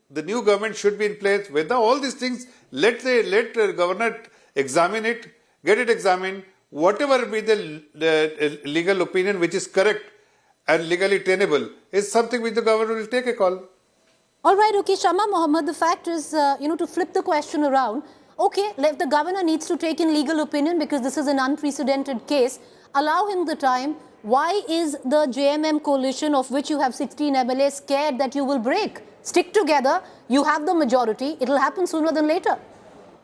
the new government should be in place, whether all these things, let the governor examine it, get it examined, whatever be the legal opinion which is correct and legally tenable is something which the governor will take a call. All right, okay, Shama Mohammed, the fact is, to flip the question around, okay, if the governor needs to take in legal opinion because this is an unprecedented case, allow him the time. Why is the JMM coalition, of which you have 16 MLAs, scared that you will break? Stick together, you have the majority, it'll happen sooner than later.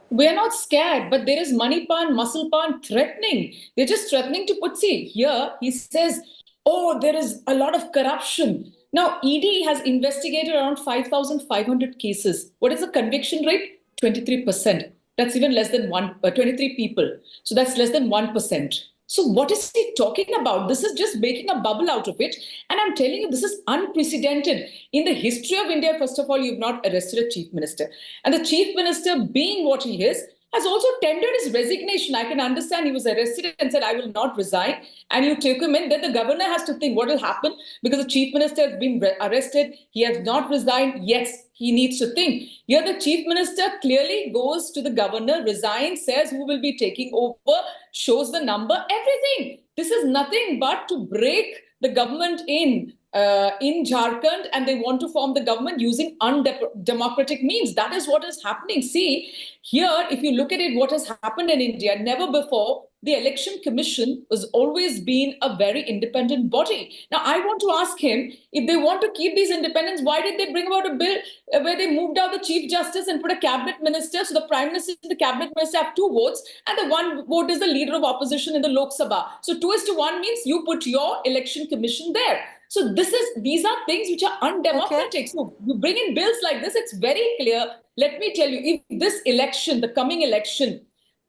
We're not scared, but there is money pan, muscle pan threatening. They're just threatening to put, see, here he says, oh, there is a lot of corruption. Now, ED has investigated around 5,500 cases. What is the conviction rate? 23%. That's even less than 23 people. So that's less than 1%. So what is he talking about? This is just making a bubble out of it. And I'm telling you, this is unprecedented. In the history of India, first of all, you've not arrested a chief minister. And the chief minister, being what he is, has also tendered his resignation. I can understand he was arrested and said, I will not resign. And you take him in. Then the governor has to think what will happen because the chief minister has been arrested. He has not resigned. Yes, he needs to think. Here the chief minister clearly goes to the governor, resigns, says who will be taking over, shows the number, everything. This is nothing but to break the government in Jharkhand, and they want to form the government using undemocratic means. That is what is happening. See, here, if you look at it, what has happened in India, never before, the Election Commission has always been a very independent body. Now, I want to ask him, if they want to keep these independence, why did they bring about a bill where they moved out the Chief Justice and put a cabinet minister? So the Prime Minister and the cabinet minister have 2 votes, and the 1 vote is the leader of opposition in the Lok Sabha. So 2:1 means you put your Election Commission there. So these are things which are undemocratic. Okay. So you bring in bills like this, it's very clear. Let me tell you, if this election, the coming election,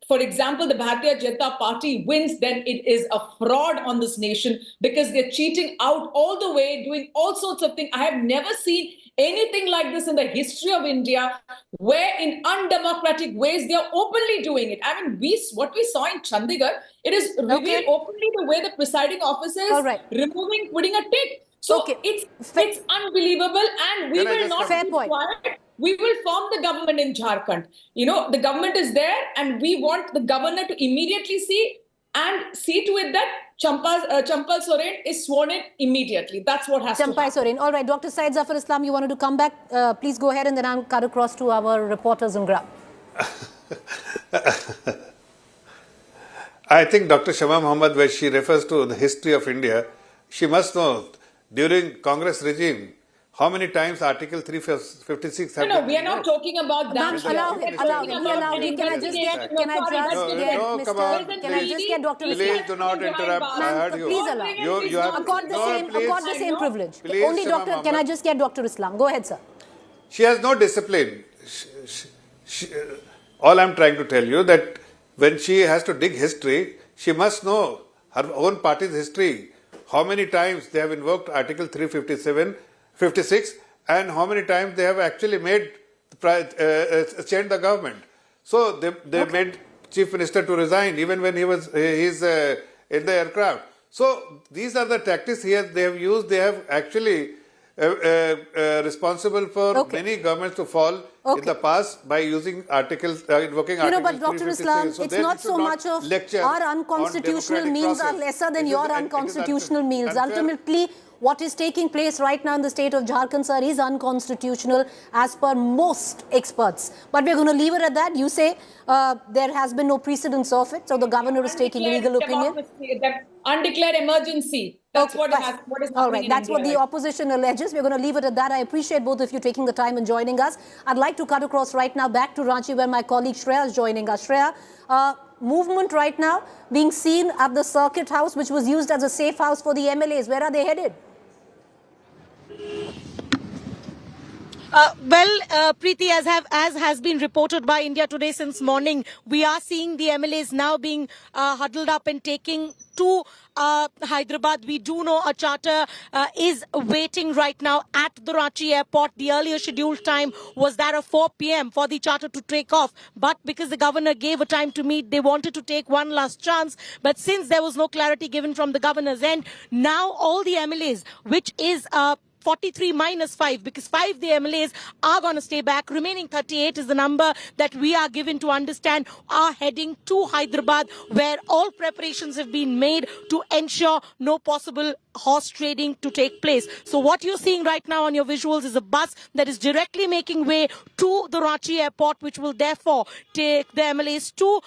for example, the Bharatiya Janata Party wins, then it is a fraud on this nation because they're cheating out all the way, doing all sorts of things. I have never seen anything like this in the history of India, where in undemocratic ways they are openly doing it. I mean, what we saw in Chandigarh, it is revealed openly the way the presiding officer is removing, putting a tick. So it's unbelievable, and we will not be quiet. We will form the government in Jharkhand. The government is there, and we want the governor to immediately see to it that Champai Soren is sworn in immediately. That's what has to happen. Champai Soren. All right, Dr. Syed Zafar Islam, you wanted to come back. Please go ahead, and then I'll cut across to our reporters on ground. I think Dr. Shama Mohammed, when she refers to the history of India, she must know during Congress regime, how many times Article 356 have No, we are not talking about that. Allow him. Can I just get Dr. Islam? Please do not interrupt. I heard you. Please allow. You have accord the same privilege. Please, Only Doctor. Can I just get Dr. Islam? Go ahead, sir. She has no discipline. All I'm trying to tell you that when she has to dig history, she must know her own party's history. How many times they have invoked Article 356, and how many times they have actually made changed the government. So they made Chief Minister to resign even when he's in the aircraft. So these are the tactics they have used. They have actually responsible for many governments to fall in the past by using articles, invoking articles. But Dr. Islam, so it's not so much of our unconstitutional means are lesser than your unconstitutional means. Ultimately, what is taking place right now in the state of Jharkhand, sir, is unconstitutional as per most experts. But we're going to leave it at that. You say there has been no precedence of it, so the governor is taking legal opinion. That undeclared emergency. That's what is happening. All right, that's what the opposition alleges. We're going to leave it at that. I appreciate both of you taking the time and joining us. I'd like to cut across right now back to Ranchi, where my colleague Shreya is joining us. Shreya, movement right now being seen at the circuit house, which was used as a safe house for the MLAs. Where are they headed? Preeti, as has been reported by India Today since morning, we are seeing the MLAs now being huddled up and taking to Hyderabad. We do know a charter is waiting right now at the Ranchi airport. The earlier scheduled time was that of 4 p.m. for the charter to take off. But because the governor gave a time to meet, they wanted to take one last chance. But since there was no clarity given from the governor's end, now all the MLAs, which is 43 minus 5, because 5 the MLAs are going to stay back. Remaining 38 is the number that we are given to understand are heading to Hyderabad, where all preparations have been made to ensure no possible horse trading to take place. So what you're seeing right now on your visuals is a bus that is directly making way to the Ranchi airport, which will therefore take the MLAs to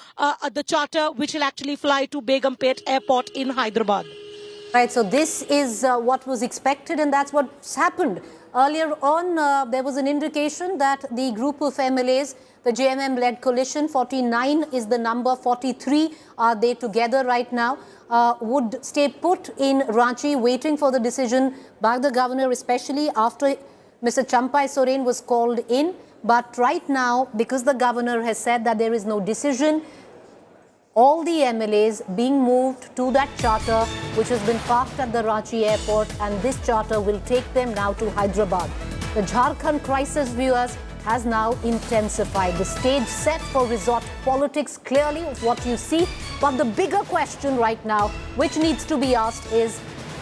the charter, which will actually fly to Begumpet airport in Hyderabad. Right, so this is what was expected, and that's what's happened. Earlier on, there was an indication that the group of MLAs, the JMM-led coalition, 49 is the number, 43 are they together right now, would stay put in Ranchi waiting for the decision by the governor, especially after Mr. Champai Soren was called in. But right now, because the governor has said that there is no decision, all the MLAs being moved to that charter which has been parked at the Ranchi airport, and this charter will take them now to Hyderabad. The Jharkhand crisis, viewers, has now intensified. The stage set for resort politics, clearly what you see. But the bigger question right now, which needs to be asked, is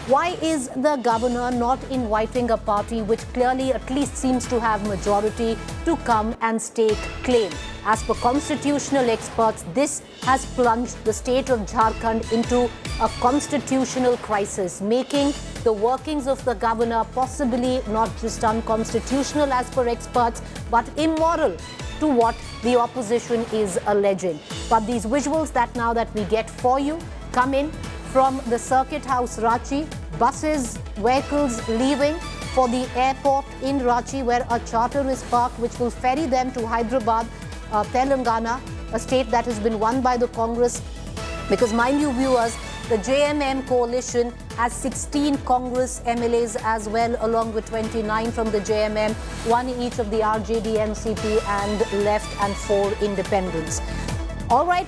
why is the governor not inviting a party which clearly at least seems to have majority to come and stake claim? As per constitutional experts, this has plunged the state of Jharkhand into a constitutional crisis, making the workings of the governor possibly not just unconstitutional as per experts, but immoral to what the opposition is alleging. But these visuals that we get for you come in from the Circuit House Ranchi, buses, vehicles leaving for the airport in Ranchi, where a charter is parked which will ferry them to Hyderabad, Telangana, a state that has been won by the Congress. Because mind you, viewers, the JMM coalition has 16 Congress MLAs as well, along with 29 from the JMM, 1 each of the RJD, MCP and Left, and 4 independents. All right.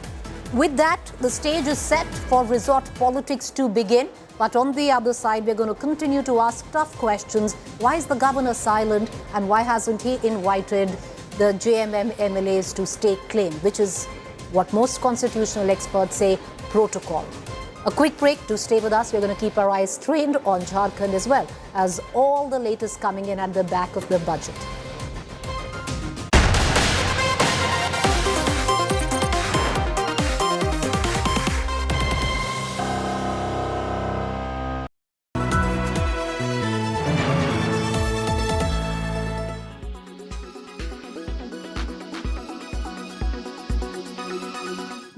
With that, the stage is set for resort politics to begin. But on the other side, we're going to continue to ask tough questions. Why is the governor silent, and why hasn't he invited the JMM MLAs to stake claim, which is what most constitutional experts say protocol? A quick break. To stay with us, we're going to keep our eyes trained on Jharkhand as well, as all the latest coming in at the back of the budget.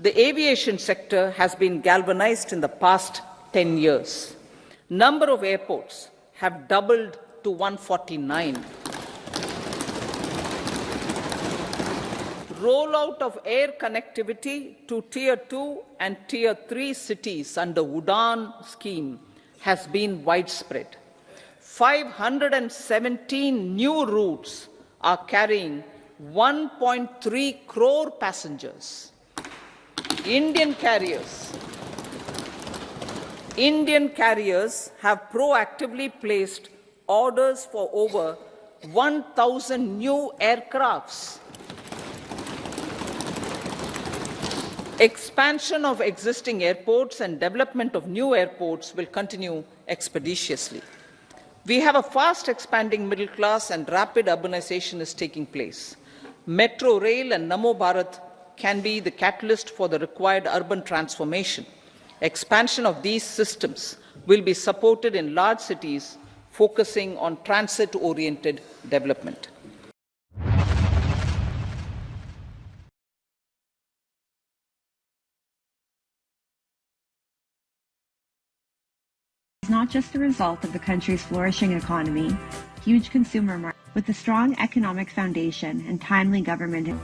The aviation sector has been galvanized in the past 10 years. Number of airports have doubled to 149. Rollout of air connectivity to Tier 2 and Tier 3 cities under UDAN scheme has been widespread. 517 new routes are carrying 1.3 crore passengers. Indian carriers have proactively placed orders for over 1,000 new aircrafts. Expansion of existing airports and development of new airports will continue expeditiously. We have a fast expanding middle class, and rapid urbanization is taking place. Metro rail and Namo Bharat can be the catalyst for the required urban transformation. Expansion of these systems will be supported in large cities, focusing on transit-oriented development. It's not just the result of the country's flourishing economy, huge consumer market, with a strong economic foundation and timely government.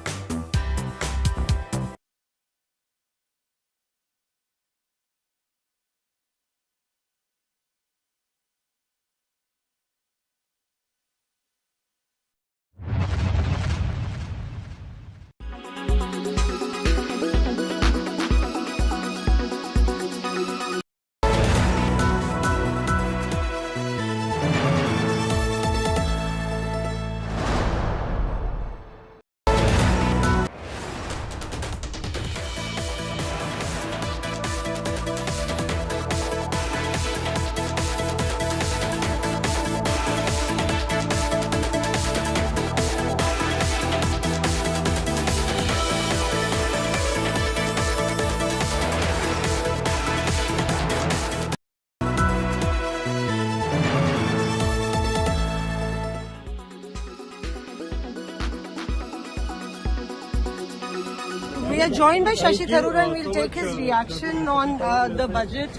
are joined by Shashi Tharoor and we'll take his reaction on the budget.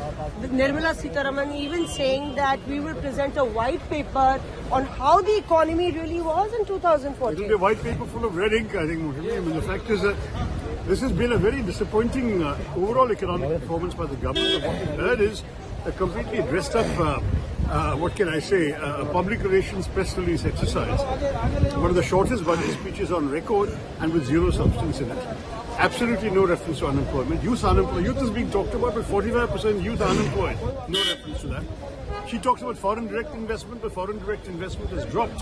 Nirmala Sitharaman even saying that we will present a white paper on how the economy really was in 2014. It will be a white paper full of red ink, I think. I mean, the fact is that this has been a very disappointing overall economic performance by the government. What we've heard is a completely dressed up, what can I say, a public relations press release exercise. One of the shortest budget speeches on record and with zero substance in it. Absolutely no reference to unemployment. Youth is being talked about, but 45% youth are unemployed. No reference to that. She talks about foreign direct investment, but foreign direct investment has dropped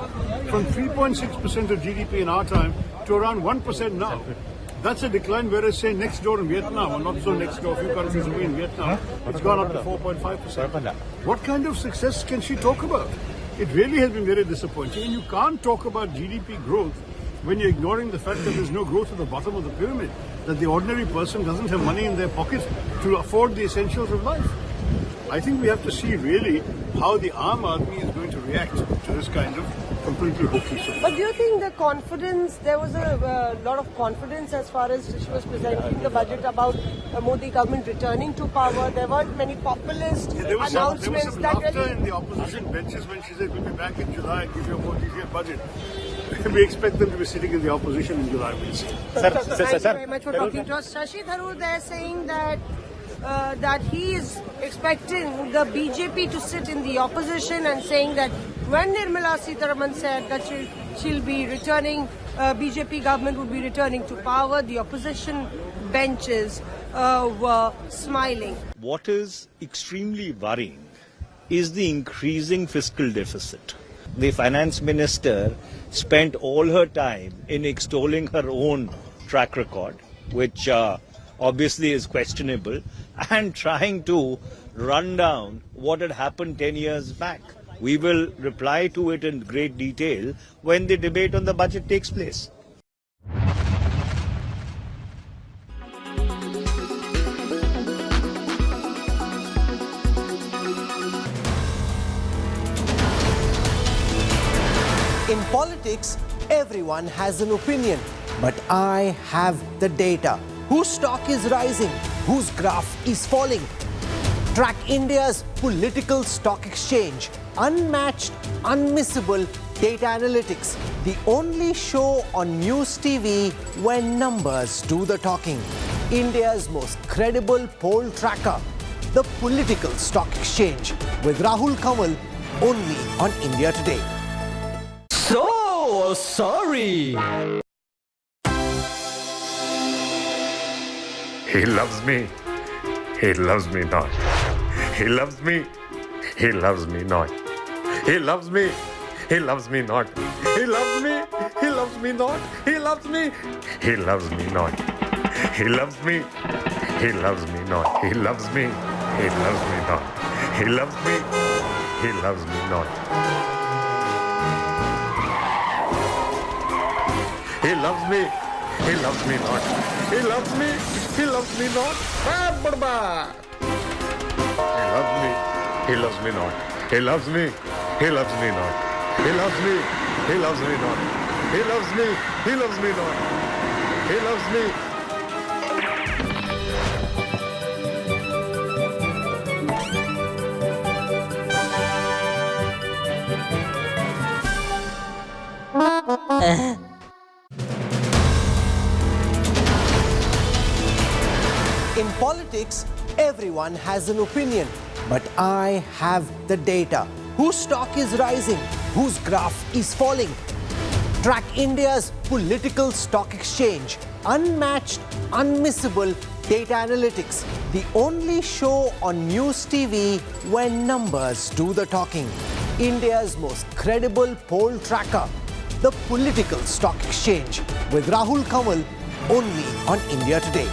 from 3.6% of GDP in our time to around 1% now. That's a decline, whereas say next door in Vietnam, or not so next door, a few countries away in Vietnam, it's gone up to 4.5%. What kind of success can she talk about? It really has been very disappointing. And you can't talk about GDP growth when you're ignoring the fact that there's no growth at the bottom of the pyramid, that the ordinary person doesn't have money in their pocket to afford the essentials of life. I think we have to see really how the Aam Aadmi is going to react to this kind of completely hokey stuff. But do you think the confidence, there was a lot of confidence as far as she was presenting the budget about Modi government returning to power? There weren't many populist announcements. There was some laughter in the opposition benches when she said we'll be back in July and give you a more detailed budget. We expect them to be sitting in the opposition in July, we'll see. Thank you very much for talking to us. Shashi Tharoor there saying that that he is expecting the BJP to sit in the opposition and saying that when Nirmala Sitharaman said that she'll be returning, BJP government would be returning to power, the opposition benches were smiling. What is extremely worrying is the increasing fiscal deficit. The finance minister spent all her time in extolling her own track record, which obviously is questionable, and trying to run down what had happened 10 years back. We will reply to it in great detail when the debate on the budget takes place. In politics, everyone has an opinion, but I have the data. Whose stock is rising? Whose graph is falling? Track India's political stock exchange. Unmatched, unmissable data analytics. The only show on News TV where numbers do the talking. India's most credible poll tracker. The political stock exchange. With Rahul Kamal only on India Today. So sorry. He loves me. He loves me not. He loves me. He loves me not. He loves me. He loves me not. He loves me. He loves me not. He loves me. He loves me not. He loves me. He loves me not. He loves me. He loves me not. He loves me. He loves me not. He loves me. He loves me not. He loves me. He loves me not. He loves me. He loves me not. He loves me. He loves me not. He loves me. He loves me not. He loves me. He loves me not. He loves me. In politics, everyone has an opinion, but I have the data. Whose stock is rising? Whose graph is falling? Track India's political stock exchange. Unmatched, unmissable data analytics. The only show on News TV where numbers do the talking. India's most credible poll tracker. The political stock exchange. With Rahul Kamal only on India Today.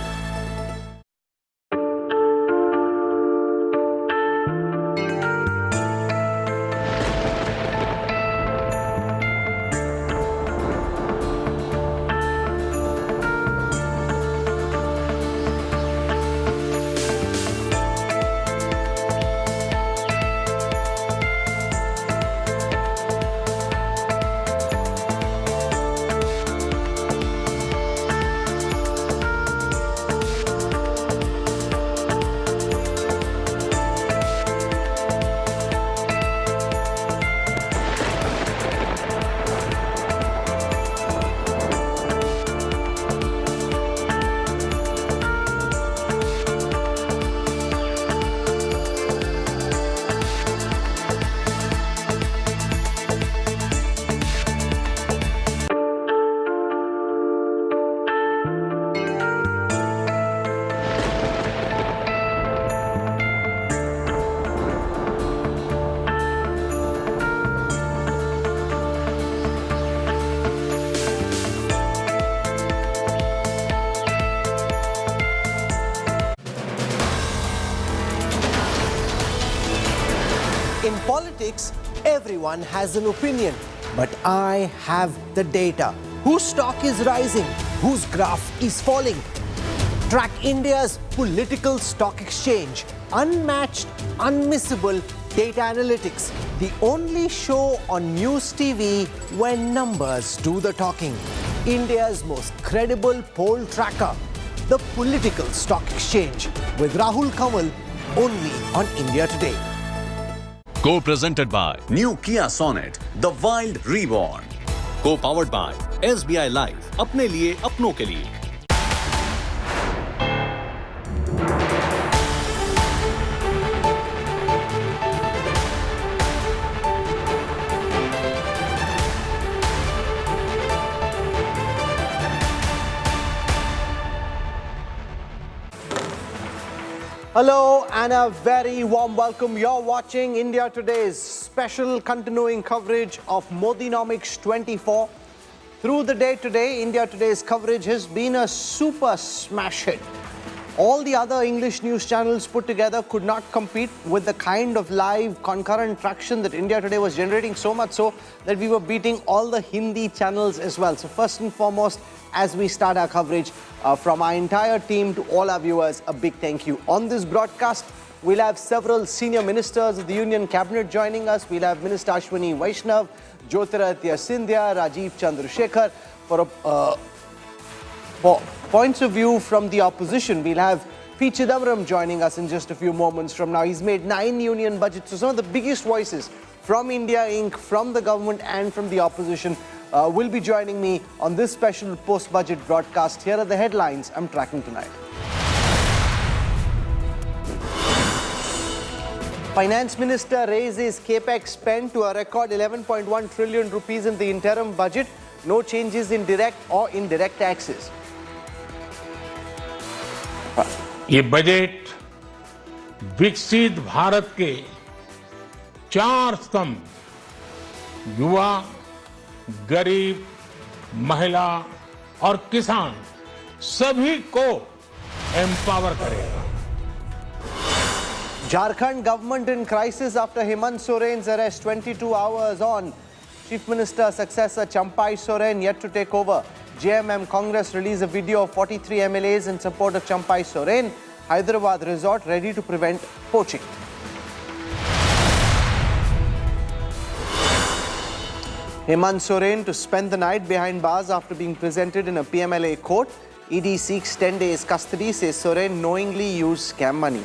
In politics, everyone has an opinion, but I have the data. Whose stock is rising? Whose graph is falling? Track India's political stock exchange. Unmatched, unmissable data analytics. The only show on news TV where numbers do the talking. India's most credible poll tracker. The political stock exchange. With Rahul Kamal, only on India Today. Co-presented by New Kia Sonet, the Wild Reborn. Co-powered by SBI Life, अपने लिए अपनों के लिए. Hello and a very warm welcome. You're watching India Today's special continuing coverage of Modinomics 24. Through the day today, India Today's coverage has been a super smash hit. All the other English news channels put together could not compete with the kind of live concurrent traction that India Today was generating, so much so that we were beating all the Hindi channels as well. So first and foremost, as we start our coverage, from our entire team to all our viewers, a big thank you. On this broadcast, we'll have several senior ministers of the Union Cabinet joining us. We'll have Minister Ashwini Vaishnav, Jyotiraditya Scindia, Rajiv Chandrasekhar. For points of view from the opposition, we'll have P. Chidambaram joining us in just a few moments from now. He's made 9 union budgets. So some of the biggest voices from India Inc., from the government and from the opposition will be joining me on this special post-budget broadcast. Here are the headlines I'm tracking tonight. Finance Minister raises capex spend to a record 11.1 trillion rupees in the interim budget. No changes in direct or indirect taxes. ये budget विकसित भारत के 4 स्तंभ युवा, गरीब, महिला और किसान सभी को एम्पावर करेगा. Jharkhand government in crisis after Hemant Soren's arrest. 22 hours on. Chief Minister successor Champai Soren yet to take over. JMM Congress released a video of 43 MLAs in support of Champai Soren. Hyderabad resort ready to prevent poaching. Hemant Soren to spend the night behind bars after being presented in a PMLA court. ED seeks 10 days custody, says Soren knowingly used scam money.